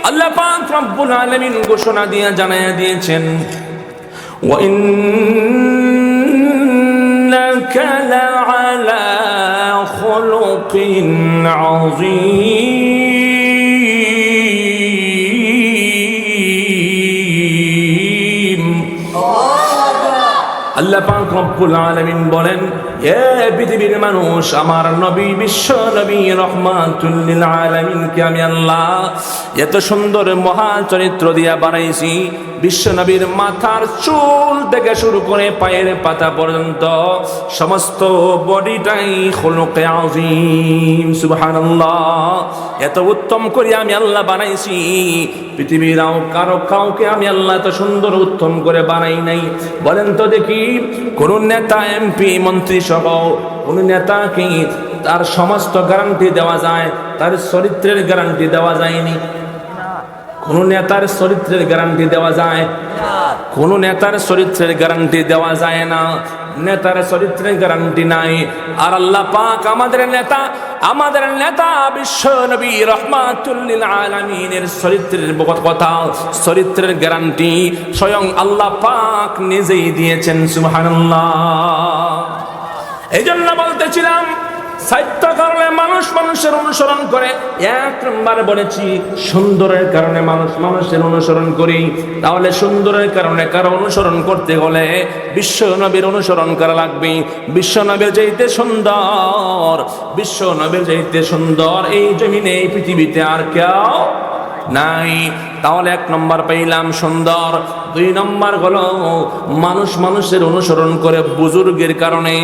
আল্লাহ পাক রব্বুল আলামিন ঘোষণা দিয়ে জানায়া দিয়েছেন, ওয়া ইন্নাকা লাআলা খুলুকিন আযীম। আল্লাহ পাক রব্বুল আলামিন বলেন, হে পৃথিবীর মানুষ, আমার নবী বিশ্ব নবী রহমাতুল লিল আলামিনকে আমি আল্লাহ এত সুন্দর মহা চরিত্র দিয়া বানাইছি। বিশ্ব নবীর মাথার চুল থেকে শুরু করে পায়ের পাতা পর্যন্ত সমস্ত বডিটাই খুলুকে আযীম। সুবহানাল্লাহ। এত উত্তম করে আমি আল্লাহ বানাইছি, পৃথিবীর কাউকে আমি আল্লাহ এত সুন্দর উত্তম করে বানাই নাই। বলেন তো দেখি, কোন নেতা, এমপি, মন্ত্রী সহ কোন নেতাকে তার সমস্ত গ্যারান্টি দেওয়া যায়? তার চরিত্রের গ্যারান্টি দেওয়া যায়নি। কোন নেতার চরিত্রের গ্যারান্টি দেওয়া যায়? কোন নেতার চরিত্রের গ্যারান্টি দেওয়া যায় না। নেতার চরিত্রের গ্যারান্টি নাই। আর আল্লাহ পাক আমাদের নেতা বিশ্ব নবী রহমাতুল লিল আলামিনের চরিত্রের কথা, চরিত্রের গ্যারান্টি স্বয়ং আল্লাহ পাক নিজেই দিয়েছেন। সুবহানাল্লাহ। এই জন্য বলতেছিলাম, সাহিত্য কারণে মানুষ মানুষের অনুসরণ করে। এক নম্বর বলেছি, সুন্দরের কারণে মানুষ মানুষের অনুসরণ করি। তাহলে সুন্দরের কারণে কারো অনুসরণ করতে হলে বিশ্ব নবীর অনুসরণ করা লাগবে। বিশ্ব নবীর চাইতে সুন্দর এই জমিনে, এই পৃথিবীতে আর কেউ নাই। তাহলে এক নম্বর পাইলাম সুন্দর। দুই নম্বর হলো মানুষ মানুষের অনুসরণ করে বুজুর্গের কারণে।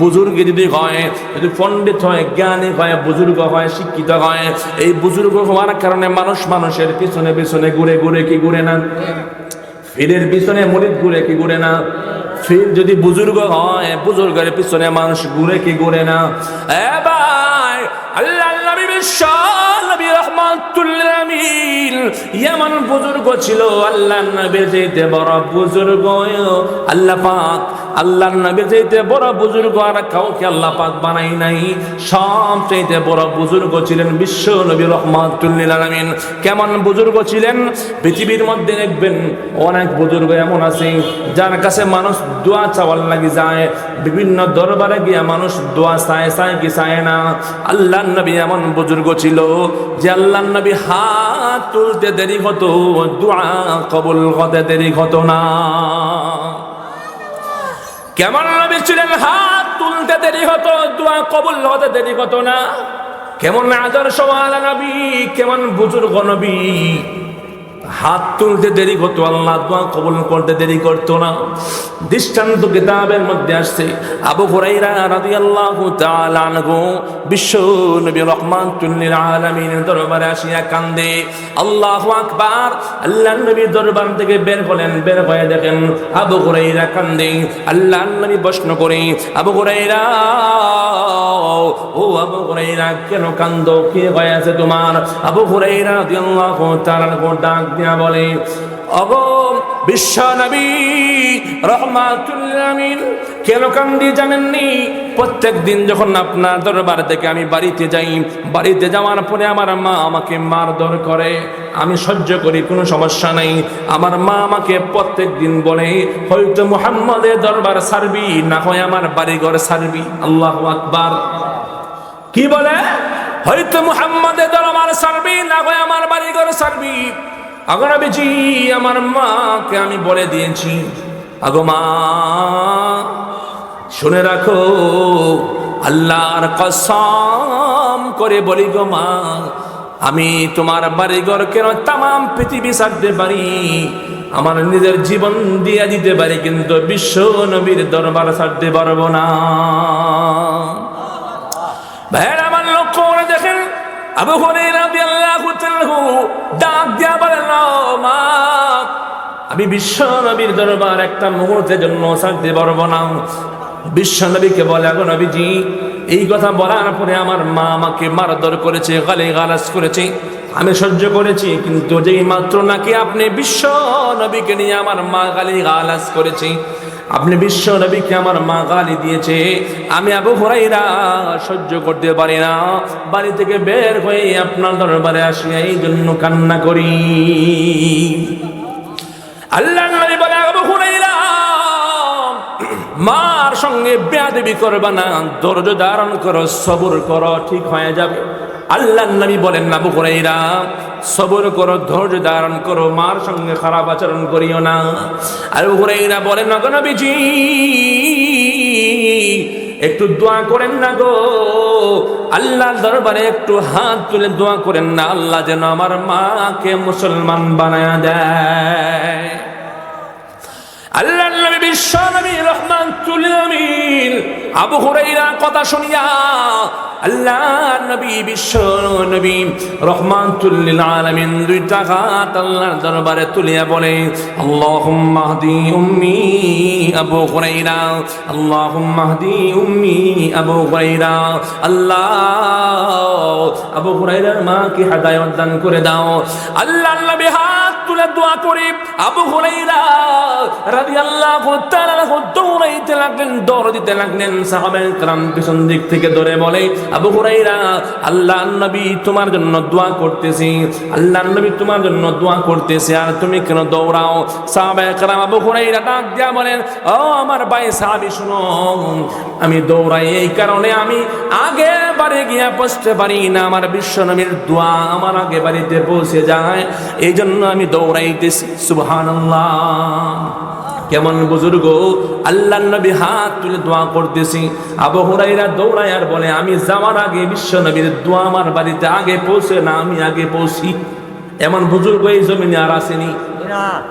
বুজুর্গ যদি হয়, যদি পণ্ডিত হয়, জ্ঞানী হয়, বুজুর্গ হয়, শিক্ষিত হয়, এই বুজুর্গ হওয়ার কারণে মানুষ মানুষের পিছনে পিছনে ঘুরে কি ঘুরে না? ফিরের পিছনে মুরিদ ঘুরে কি ঘুরে না? ফির যদি বুজুর্গ হয়, বুজুর্গের পিছনে মানুষ ঘুরে কি ঘুরে না? ভাই, আল্লাহ নবী বিশ্ব নবী রহমাতুল লিল আলামিন এমন বুজুর্গ ছিল, আল্লাহ নবীর চাইতে বড় বুজুর্গ আল্লাহ পাক আল্লাহর নবীর চাইতে বড় বুজুর্গ আর কাউকে আল্লাহ পাক বানাই নাই। সব চাইতে বড় বুজুর্গ ছিলেন বিশ্ব নবী রাহমাতুল লিল আলামিন। কেমন বুজুর্গ ছিলেন? পৃথিবীর মধ্যে দেখবেন অনেক বুজুর্গ এমন আছে যার কাছে মানুষ দোয়া চাওয়ার লাগি যায়, বিভিন্ন দরবারে গিয়ে মানুষ দোয়া চায় কি চায় না। আল্লাহর নবী এমন বুজুর্গ ছিল যে আল্লাহর নবী হাত তুলতে দেরি হতো, দোয়া কবুল হতে দেরি হতো না। কেমন নবী ছিলেন? হাত তুলতে দেরি হতো, দোয়া কবুল হতে দেরি হতো না। কেমন আদর্শওয়ালা নবী, কেমন বুজুর্গ নবী! হাত তুলতে দেরি হতো, আল্লাহ দোয়া কবুল করতে দেরি করতো না। দৃষ্টান্ত কিতাবের মধ্যে আসছে, আবু হুরায়রা রাদিয়াল্লাহু তাআলা আনহু বিশ্ব নবী রাহমাতুল লিল আলামিনের দরবারে আসিয়া কান্দে। আল্লাহু আকবার! আল্লাহর নবী দরবার থেকে বের হলেন, বের হয়ে দেখেন আবু হুরায়রা কান্দে। আল্লাহর নবী প্রশ্ন করে, আবু হুরায়রা, ও আবু হুরায়রা, কেন কান্দো? কি হয়েছে তোমার? আবু হুরায়রা রাদিয়াল্লাহু তাআলা ডাক দিয়া বলে, ওগো বিশ্ব নবী রাহমাতুল লিল আলামিন, কেন কান্দি জানেননি? প্রত্যেক দিন যখন আপনার দরবার থেকে আমি বাড়িতে যাই, বাড়িতে যাওয়ার পরে আমার মা আমাকে মারধর করে, আমি সহ্য করি, কোনো সমস্যা নাই। আমার মা আমাকে প্রত্যেক দিন বলে, হয়তো মুহাম্মদের দরবার ছাড়বি, না হয় আমার বাড়িঘর ছাড়বি। আল্লাহু আকবার! কি বলে? হয়তো মুহাম্মদের দরবার ছাড়বি, না হয় আমার বাড়িঘর ছাড়বি। আগো নবীজি, আমার মাকে আমি বলে দিয়েছি, আগো মা শুনে রাখো, আল্লাহর কসম করে বলি গো মা, আমি তোমার বাড়িঘর কেন তামাম পৃথিবী ছাড়তে পারি, আমার নিজের জীবন দিয়ে দিতে পারি, কিন্তু বিশ্ব নবীর দরবার ছাড়তে পারবো না। ভাইয়ের আমার লক্ষ্য করে দেখেন, আবু হুরায়রা রাদিয়াল্লাহু তাআলা ডাক দিয়া বলেন, মা, আমি বিশ্ব নবীর দরবার একটা মুহূর্তের জন্য ছাড়তে পারবো না। বিশ্ব নবীকে বলে, আগো নবীজি, এই কথা বলার পরে আমার মা আমাকে মারধর করেছে, গালিগালাজ করেছে, আমি সহ্য করেছি, কিন্তু যেই মাত্র নাকি আপনি বিশ্ব নবীকে নিয়ে আমার মা গালিগালাজ করেছে, আপনি বিশ্ব নবীকে আমার মা গালি দিয়েছে, আমি আবু হুরায়রা সহ্য করতে পারি না, বাড়ি থেকে বের হয়ে আপনার দরবারে আসি, এই জন্য কান্না করি। আল্লাহর নবী বলে, আবু হুরায়রা, মার সঙ্গে বেয়াদবি করবা না, ধৈর্য ধারণ করো, সবর করো, ঠিক হয়ে যাবে। আল্লাহর নবী বলেন, আবু হুরায়রা, সবর করো, ধৈর্য ধারণ করো, মার সঙ্গে খারাপ আচরণ করিও না। আবু হুরায়রা বলেন, গো নবীজি, একটু দোয়া করেন না গো, আল্লাহর দরবারে একটু হাত তুলে দোয়া করেন না, আল্লাহ যেন আমার মাকে মুসলমান বানায়া দেয়। আল্লাহর নবী বিশ্ব নবী রাহমাতুল লিল আলামিন আবু হুরায়রা কথা শুনিয়া আল্লাহর নবী বিশ্ব নবী রাহমাতুল লিল আলামিন দুইটা হাত আল্লাহর দরবারে তুলিয়া বলে, আল্লাহুম্মা হদি উম্মি আবু হুরায়রা, আল্লাহুম্মা হদি উম্মি আবু হুরায়রা, আল্লাহ আবু হুরায়রার মাকে হেদায়েত দান করে দাও। আল্লাহর নবী হাত তুলে দোয়া করে আবু হুরায়রা রাদিয়াল্লাহু তাআলা দৌড়াইতে লাগলেন, দৌড় দিতে লাগলেন। সাহাবায়ে কেরাম পিছন দিক থেকে ধরে বলে, আবু হুরায়রা, আল্লাহর নবী তোমার জন্য দোয়া করতেছি, আল্লাহর নবী তোমার জন্য দোয়া করতেছে, আর তুমি কেন দৌড়াও? সাহাবায়ে কেরাম আবু হুরায়রা ডাক দিয়া বলেন, ও আমার ভাই সাহাবী, শুনো, আমি দৌড়াই এই কারণে, আমি আগে বাড়ি গিয়া পৌঁছতে পারি না, আমার বিশ্ব নবীর দোয়া আমার আগে বাড়িতে পৌঁছে যায়, এই জন্য আমি দৌড়াইতেছি। সুবহানাল্লাহ! কেমন বুজুর্গ! আল্লাহর নবী হাত তুলে দোয়া করতেছি, আবু হুরায়রা দৌড়ায় আর বলে, আমি যাওয়ার আগে বিশ্ব নবীর দোয়া আমার বাড়িতে আগে পৌঁছে না, আমি আগে পৌঁছি। এমন বুজুর্গ এই জমিনে আর আসেনি।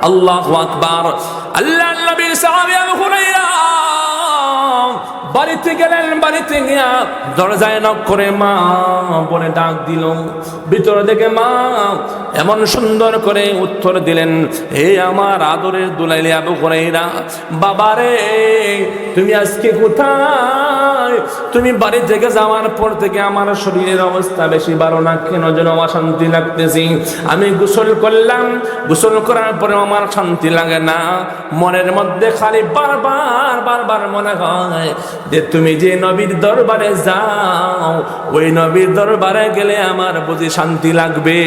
আল্লাহু আকবার! আল্লাহর নবী সাহাবী আবু হুরায়রা বাড়িতে গেলেন, বাড়িতে গিয়া দরজায় নক করে মা বলে ডাক দিল। ভিতর থেকে মা এমন সুন্দর করে উত্তর দিলেন, হে আমার আদরের দুলাইলি আবু হুরায়রা, বাবারে তুমি আজকে কোথায় তুমি বাড়ি থেকে যাওয়ার পর থেকে আমার শরীরের অবস্থা বেশি ভালো না, কেন যেন অশান্তি লাগতেছি। আমি গোসল করলাম, গোসল করার পরে আমার শান্তি লাগে না, মনের মধ্যে খালি বারবার মনে হয় যে তুমি যে নবীর দরবারে যাও, ওই নবীর দরবারে গেলে আমার বুঝি শান্তি লাগবে।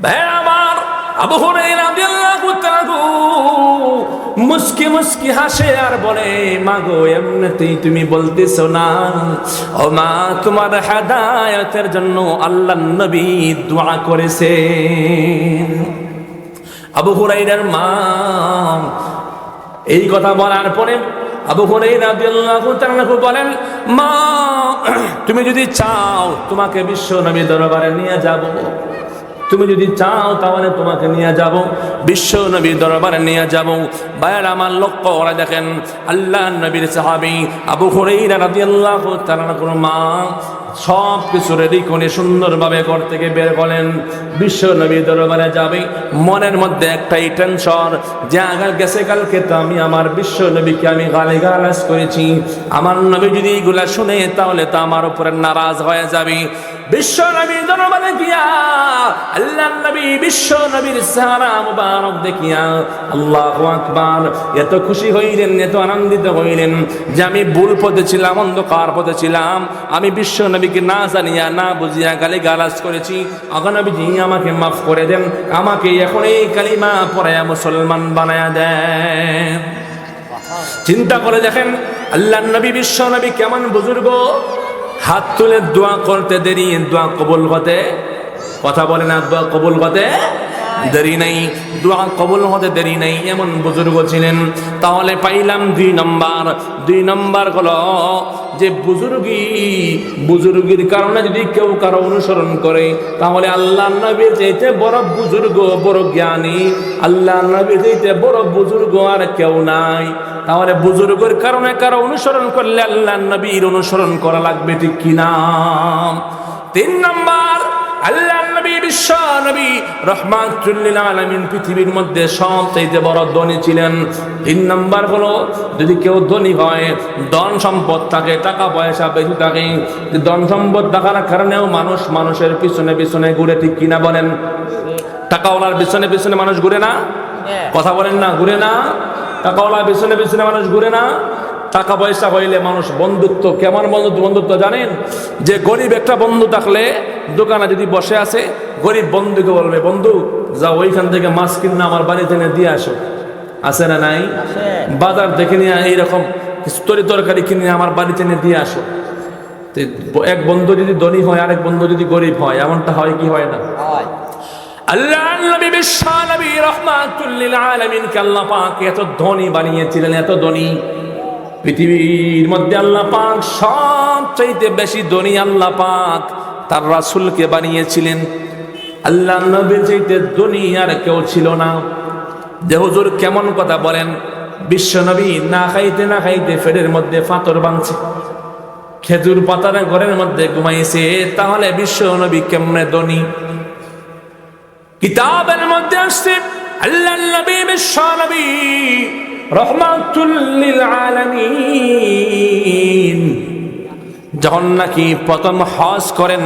ভাই আমার, আবু হুরায়রা রাদিয়াল্লাহু তাআলা মুস্কি হাসে আর বলে, মাগো এমনিতেই তুমি বলতেছো না, ও মা তোমার হেদায়েতের জন্য আল্লাহর নবী দোয়া করেছেন। আবু হুরায়রার মা এই কথা বলার পরে আবু হুরায়রা রাদিয়াল্লাহু তাআলা বলেন, মা তুমি যদি চাও তোমাকে বিশ্ব নবী দরবারে নিয়ে যাব, তুমি যদি চাও তাহলে তোমাকে নিয়ে যাব, বিশ্ব নবীর দরবারে নিয়ে যাব। ভাইয়ের আমার লক্ষ্য ওরা দেখেন, আল্লাহ নবীর সাহাবী আবু হুরায়রা রাদিয়াল্লাহু তাআলা মা সব কিছু রেডি করে সুন্দরভাবে ঘর থেকে বের করেন, বিশ্ব নবীর দরবারে যাবে। মনের মধ্যে একটাই টেনশন যে আগার গেছে কালকে তো আমি আমার বিশ্ব নবীকে আমি গালিগালাজ করেছি, আমার নবী যদি এগুলা শুনে তাহলে তো আমার উপরে নারাজ হয়ে যাবে। বিশ্ব নবীর দরবারে গিয়া আল্লাহ নবী বিশ্ব নবীর চেহারা মুবারক দেখিয়া আল্লাহু আকবার এত খুশি হইলেন, এত আনন্দিত হইলেন যে আমি ভুল পথে ছিলাম, অন্ধকার পথে ছিলাম, আমি বিশ্ব নবীকে না জানিয়া না বুঝিয়া গালিগালাজ করেছি, আগে নবীজি আমাকে মাফ করে দেন, আমাকে এখন এই কালিমা পড়ায়া মুসলমান বানায়া দেন। চিন্তা করে দেখেন আল্লাহ নবী বিশ্ব নবী কেমন বুজুর্গ, হাত তুলে দোয়া করতে দেরি, দোয়া কবুল হতে, কথা বলে না, দোয়া কবুল হতে দেরি নাই, দোয়া কবুল হতে দেরি নাই, এমন বুজুর্গ ছিলেন। তাহলে পাইলাম দুই নম্বর হলো যে বুজুর্গির কারণে যদি কেউ কারো অনুসরণ করে তাহলে আল্লাহ নবীর চাইতে বড় বুজুর্গ, বড় জ্ঞানী, আল্লাহ নবীর চাইতে বড় বুজুর্গ আর কেউ নাই। তাহলে বুজুর্গের কারণে কারো অনুসরণ করলে আল্লাহ নবীর অনুসরণ করা লাগবে, ঠিক কিনা? 3 নম্বর, আল্লাহ নবী বিশ্ব নবী রাহমাতুল লিল আলামিন পৃথিবীর মধ্যে সবচেয়ে বড় ধনী ছিলেন। 3 নম্বর হলো যদি কেউ ধনী হয়, ধন সম্পদ থাকে, টাকা পয়সা বেশি থাকে, ধন সম্পদ থাকার কারণেও মানুষের পিছনে ঘুরে, ঠিক কিনা বলেন? টাকাওয়ালার পিছনে মানুষ ঘুরে না, কথা বলেন না, ঘুরে না? টাকাওয়ালার পিছনে মানুষ ঘুরে না? টাকা পয়সা হইলে মানুষ বন্ধুত্ব, কেমন বন্ধুত্ব জানেন? যে গরিব একটা বন্ধু থাকলে দোকানে যদি বসে আছে, গরিব বন্ধুকে বলবে, বন্ধু যাও ওইখান থেকে মাছ কিনে আমার বাড়িতে এনে দিয়ে আসো, আছে না নাই? বাজার দেখে নিয়ে এইরকম তরকারি কিনে আমার বাড়িতে এনে দিয়ে আসো। এক বন্ধু যদি ধনী হয়, আরেক বন্ধু যদি গরিব হয়, এমনটা হয় কি হয় না? আল্লাহ নবী বিশ্ব নবী রাহমাতুল লিল আলামিন কে আল্লাহ পাক এত ধনী বানিয়েছিলেন, এত ধনী। পৃথিবীর মধ্যে আল্লাহ পাক সবচাইতে বেশি ধনী আল্লাহ পাক তার রাসূলকে বানিয়েছিলেন। আল্লাহ নবীর চাইতে ধনী আর কেউ ছিল না। যে হুজুর কেমন কথা বলেন, বিশ্ব নবী না খাইতে পেটের মধ্যে পাথর বাঁধছে, খেজুর পাতার ঘরের মধ্যে ঘুমাইছে, তাহলে বিশ্ব নবী কেমনে ধনী? কিতাবের মধ্যে আসছে আল্লাহ নবী বিশ্ব নবী রাহমাতুল লিল আলামিন যখন নাকি প্রথম হজ করেন,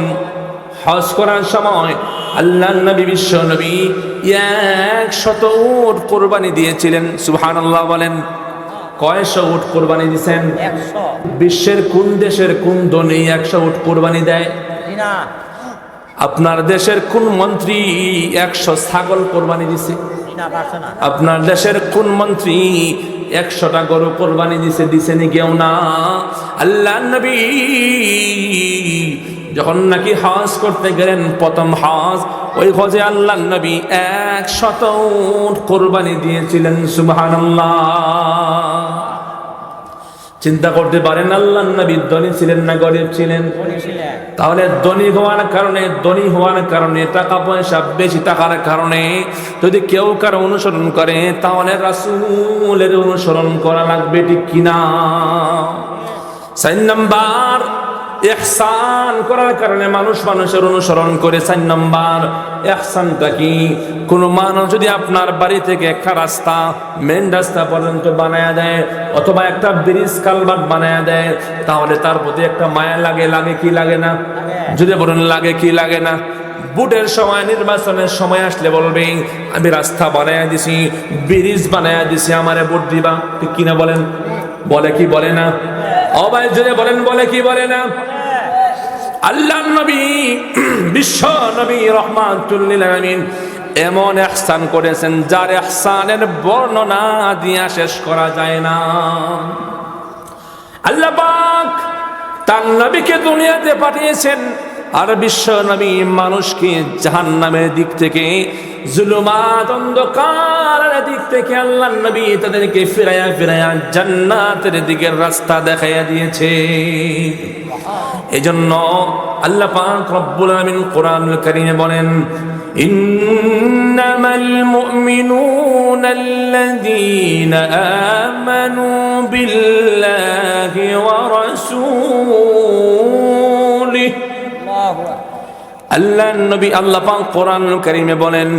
হজ করার সময় আল্লাহ নবী বিশ্ব নবী 100 উট কুরবানি দিয়েছিলেন। সুবহানাল্লাহ বলেন, কয়শো উট কুরবানি দিয়েছেন? 100। বিশ্বের কোন দেশের কোন ধনী 100 উট কুরবানি দেয়? না। আপনার দেশের কোন মন্ত্রী 100 ছাগল কোরবানি দিছে? আপনার দেশের কোন মন্ত্রী 100টা গরু কোরবানি দিছে নি? কেউ না। আল্লাহ নবী যখন নাকি হজ করতে গেলেন, প্রথম হজ, ওই হজে আল্লাহ নবী 100 উট কোরবানি দিয়েছিলেন। সুবহানাল্লাহ। চিন্তা করতে পারেন আল্লাহ নবী ধনী ছিলেন না গরিব ছিলেন? তাহলে ধনী হওয়ার কারণে টাকা পয়সা বেশি থাকার কারণে যদি কেউ কারো অনুসরণ করে তাহলে রাসূলের অনুসরণ করা লাগবে, ঠিক কিনা? 4 নাম্বার, ইহসান করার কারণে মানুষ মানুষের অনুসরণ করে। 4 নাম্বার ইহসানটা কি? কোন মানুষ যদি আপনার বাড়ি থেকে একটা রাস্তা মেন রাস্তা পর্যন্ত বানায়া দেয় অথবা একটা ব্রিজ কালভার্ট বানায়া দেয়, তাহলে তার প্রতি একটা মায়া লাগে। লাগে কি লাগে না? যদি বলেন লাগে কি লাগে না? ভোটের সময়, নির্বাচনের সময় আসলে বলবে আমি রাস্তা বানায়া দিছি, ব্রিজ বানায়া দিছি, আমারে ভোট দিবা। ঠিক কিনা বলেন? বলে কি বলে না? ও ভাই যদি বলেন বলে কি বলে না? আল্লাহর নবী, বিশ্ব নবী রাহমাতুল লিল আলামিন এমন ইহসান করেছেন যার ইহসানের বর্ণনা দিয়ে শেষ করা যায় না। আল্লাহ পাক তার নবীকে দুনিয়াতে পাঠিয়েছেন, আর বিশ্ব নবী মানুষকে জাহান্নামের দিক থেকে, জুলুমাত অন্ধকারের দিক থেকে আল্লাহ নবী তাদেরকে ফিরায়া ফিরায়া জান্নাতের দিকের রাস্তা দেখাইয়া দিয়েছে। এজন্য আল্লাহ পাক রব্বুল আলামিন কোরআনুল কারীমে বলেন, ইন্নামাল মুমিনুনা আল্লাযীনা আমানু বিল্লাহি ওয়া রাসূলিহি। আল্লাহ নবী আল্লাহ পাক কোরআনুল কারীমে বলেন,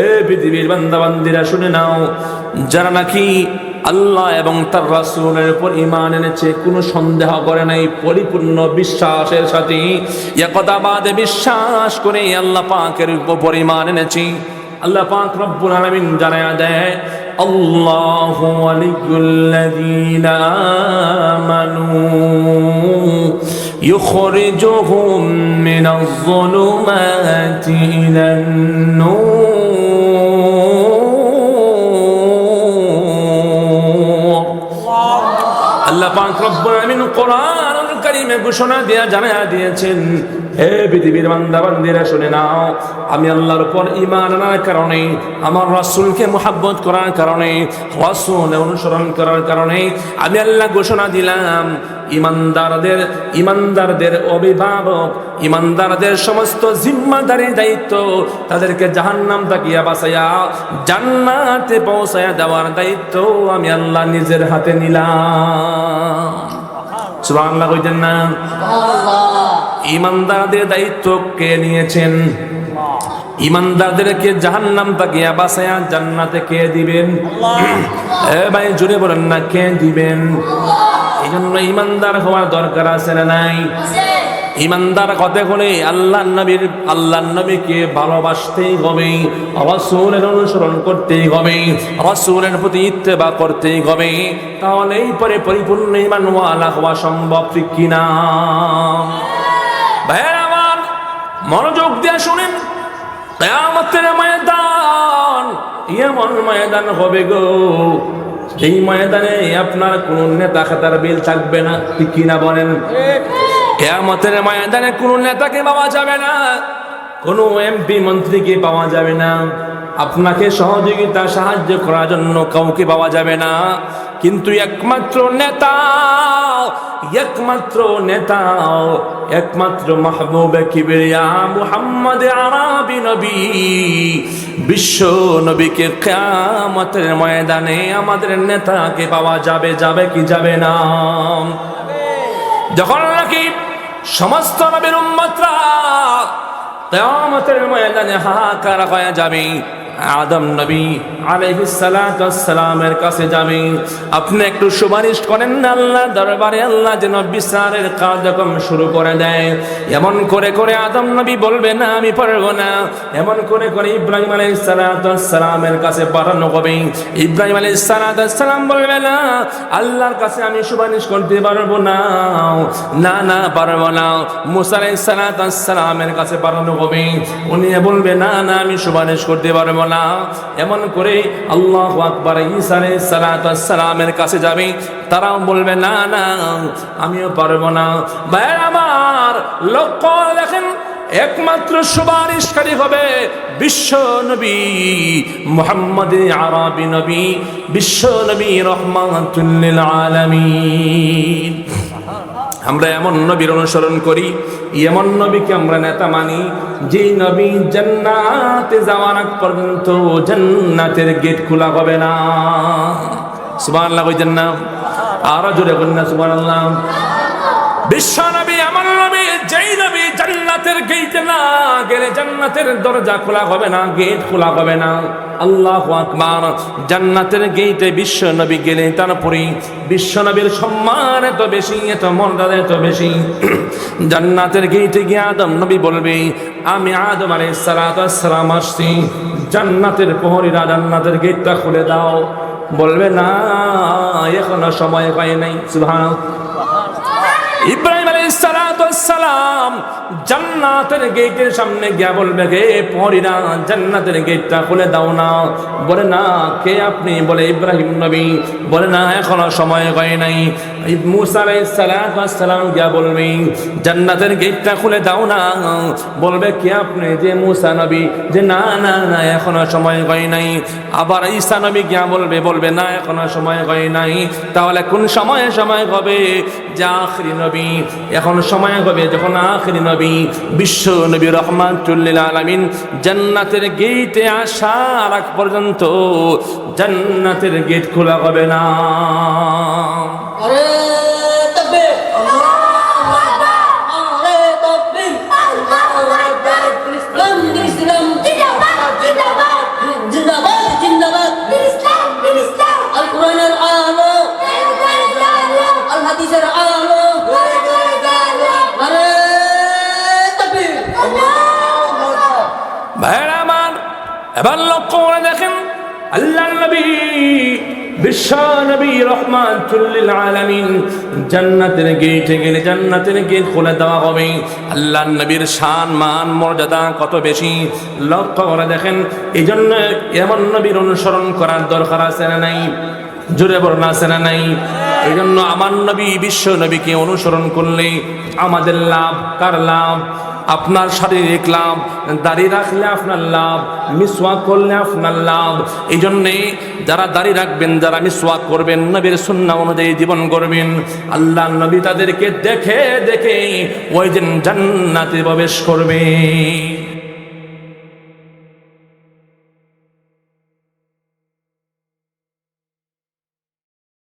এ পৃথিবীর বান্দা বান্দীরা শুনে নাও, যারা নাকি আল্লাহ এবং তার রাসূলের উপর ঈমান এনেছে, কোনো সন্দেহ করে নাই, পরিপূর্ণ বিশ্বাসের সাথে একতাবাদে বিশ্বাস করে আল্লাহ পাকের উপর ঈমান এনেছে। আল্লাহ পাক রব্বুল আলামিন জানায়া দেয়, আল্লাহু ওয়ালিয়ুল্লাযীনা আমানু ইখরিজুহুম মিনাজ যুলুমাতি ইলান নূর। আল্লাহ পাক রব্বুল আলামিন কোরআনুল কারীমে ঘোষণা দিয়ে জানায়া দিয়েছেন, হে পৃথিবীর বান্দা বান্দীরা শুনে নাও, আমি আল্লাহর উপর ঈমান আনার কারণে, আমার রাসূলকে মুহাব্বত করার কারণে, রাসূলের অনুসরণ করার কারণে আমি আল্লাহ ঘোষণা দিলাম, ইমানদারদের অভিভাবক, ইমানদারদের সমস্ত জিম্মাদারি দায়িত্ব, তাদেরকে জাহান্নাম থেকে বাঁচাইয়া জান্নাতে পৌঁছায়া দেওয়ার দায়িত্ব আমি আল্লাহ নিজের হাতে নিলাম। সুবহানাল্লাহ কইতেন না? ইমানদারদের দায়িত্ব কে নিয়েছেন? ইমানদারদেরকে জাহান্নাম থেকে বাঁচায়া জান্নাতে কে দিবেন? এ ভাই জোরে বলেন না, কে দিবেন? এই জন্য ইমানদার হওয়ার দরকার আছে না নাই? ইমানদার কথা বলে আল্লাহ নবীকে ভালোবাসতেই হবে, রাসূলের অনুসরণ করতেই হবে, রাসূলের প্রতি ইত্তেবা করতেই হবে, তাহলেই পরে পরিপূর্ণ ঈমানওয়ালা হওয়া সম্ভব। ঠিক কিনা ভাইরা আমার? মনোযোগ দিয়ে শুনেন, কিয়ামতের ময়দান এমন ময়দান হবে গো, এই ময়দানে আপনার কোন নেতা খাতার বিল থাকবে না। ঠিক কিনা বলেন? কিয়ামতের ময়দানে কোন নেতাকে পাওয়া যাবে না, কোন এমপি মন্ত্রীকে পাওয়া যাবে না, আপনাকে সহযোগিতা সাহায্য করার জন্য কাউকে পাওয়া যাবে না। কিন্তু একমাত্র মাহবুবে কিবরিয়া মুহাম্মদ আরবি নবী, বিশ্ব নবীকে কিয়ামতের ময়দানে আমাদের নেতাকে পাওয়া যাবে। যাবে কি যাবে না? যখন নাকি সমস্ত নবীর উম্মতরা কিয়ামতের ময়দানে হাহাকার হয়ে যাবে, আদম নবী আলাইহিস সালাতু ওয়াস সালামের কাছে যাবে, আপনি একটু সুপারিশ করেন না আল্লাহ দরবারে, আল্লাহ যেন বিচারের কার্যক্রম শুরু করে দেয়। এমন করে করে আদম নবী বলবে না আমি পারবো না, এমন করে করে ইব্রাহিম আলাইহিস সালাতু ওয়াস সালামের কাছে পাঠানো হবে। ইব্রাহিম আলাইহিস সালাতু ওয়াস সালাম বলবে না আল্লাহর কাছে আমি সুপারিশ করতে পারবো না, না না পারবো না। মুসা আলাইহিস সালাতু ওয়াস সালামের কাছে পাঠানো হবে, উনি বলবে না না আমি সুপারিশ করতে পারবো না। এমন করে আল্লাহু আকবার ঈসা আলাইহিস সালাতু ওয়াস সালামের কাছে যাবে, তারাও বলবে না না আমিও পারবো না। ভাই আমার লক্ষ্য দেখেন, একমাত্র সুপারিশকারী হবে বিশ্ব নবী মুহাম্মদ আরবি নবী, বিশ্ব নবী রাহমাতুল লিল আলামিন। আমরা এমন নবীর অনুসরণ করি, এমন নবীকে আমরা নেতা মানি, যে নবী জান্নাতে যাওয়ার আগ পর্যন্ত জান্নাতের গেট খোলা হবে না। সুবহানাল্লাহ কইতেন না? আরো জোরে বলেন না সুবহানাল্লাহ। বিশ্ব নবী এমন যেই নবী জান্নাতের গেটে না গেলে জান্নাতের দরজা খোলা হবে না, গেট খোলা হবে না। আল্লাহু আকবার। জান্নাতের গেটে বিশ্ব নবী গেলে তারপরে বিশ্ব নবীর সম্মান এত বেশি, এত মর্যাদা এত বেশি। জান্নাতের গেটে গিয়ে আদম নবী বলবে, আমি আদম আলাইহিস সালাতু ওয়াস সালাম আসছি, জান্নাতের প্রহরীরা জান্নাতের গেটটা খুলে দাও। বলবে না, এখনো সময় হয় নাই। সুবহানাল্লাহ। ইব্রাহিম আলাইহিস সালাতু ওয়াস সালাম জান্নাতের গেটের সামনে গিয়ে বলবে, হে প্রহরীরা জান্নাতের গেটটা খুলে দাও না। বলে না, কে আপনি? বলে ইব্রাহিম নবী। বলে না, এখনো সময় হয় নাই। মুসা আলাইহিস সালাতু ওয়াস সালাম গিয়ে বলবে, জান্নাতের গেটটা খুলে দাও না। বলবে, কে আপনি? যে মুসা নবী। যে না না না, এখনো সময় হয় নাই। আবার ঈসা নবী গিয়ে বলবে না, এখনো সময় হয় নাই। তাহলে কোন সময় হবে? যে আখিরি নবী। এখন সময় হবে যখন আখিরি নবী বিশ্ব নবী রাহমাতুল লিল আলামিন জান্নাতের গেটে আসার আগ পর্যন্ত জান্নাতের গেট খোলা হবে না। আরে তাকবীর, আল্লাহু আকবার। আরে তাকবীর, আল্লাহু আকবার। ইসলাম ইসলাম জিন্দাবাদ জিন্দাবাদ জিন্দাবাদ জিন্দাবাদ। ইসলাম ইসলাম আল কোরআনের আলো, আল হাদিসের আলো। আরে তাকবীর, আল্লাহু আকবার। ভাইরা আমার, এবার লক্ষ্য করে দেখেন, আল্লাহর নবী বিশ্ব নবী রাহমাতুল লিল আলামিন জান্নাতের গেটে গেলে জান্নাতের গেট খুলে দেওয়া হবে। আল্লাহর নবীর শান মান মর্যাদা কত বেশি লক্ষ্য করে দেখেন। এই জন্য এমন নবীর অনুসরণ করার দরকার আছে না নাই? জোরে বলুন, আছে না নাই? এই জন্য আমার নবী বিশ্ব নবীকে অনুসরণ করলে আমাদের লাভ। কার লাভ? আপনার শারীরিক লাভ। দাড়ি রাখলে আপনার লাভ, মিসওয়াক করলে আপনার লাভ। এই জন্যে যারা দাড়ি রাখবেন, যারা মিসওয়াক করবেন, নবীর সুন্নাহ অনুযায়ী জীবন করবেন, আল্লাহ নবী তাদেরকে দেখে দেখে ওই দিন জান্নাতে প্রবেশ করবে।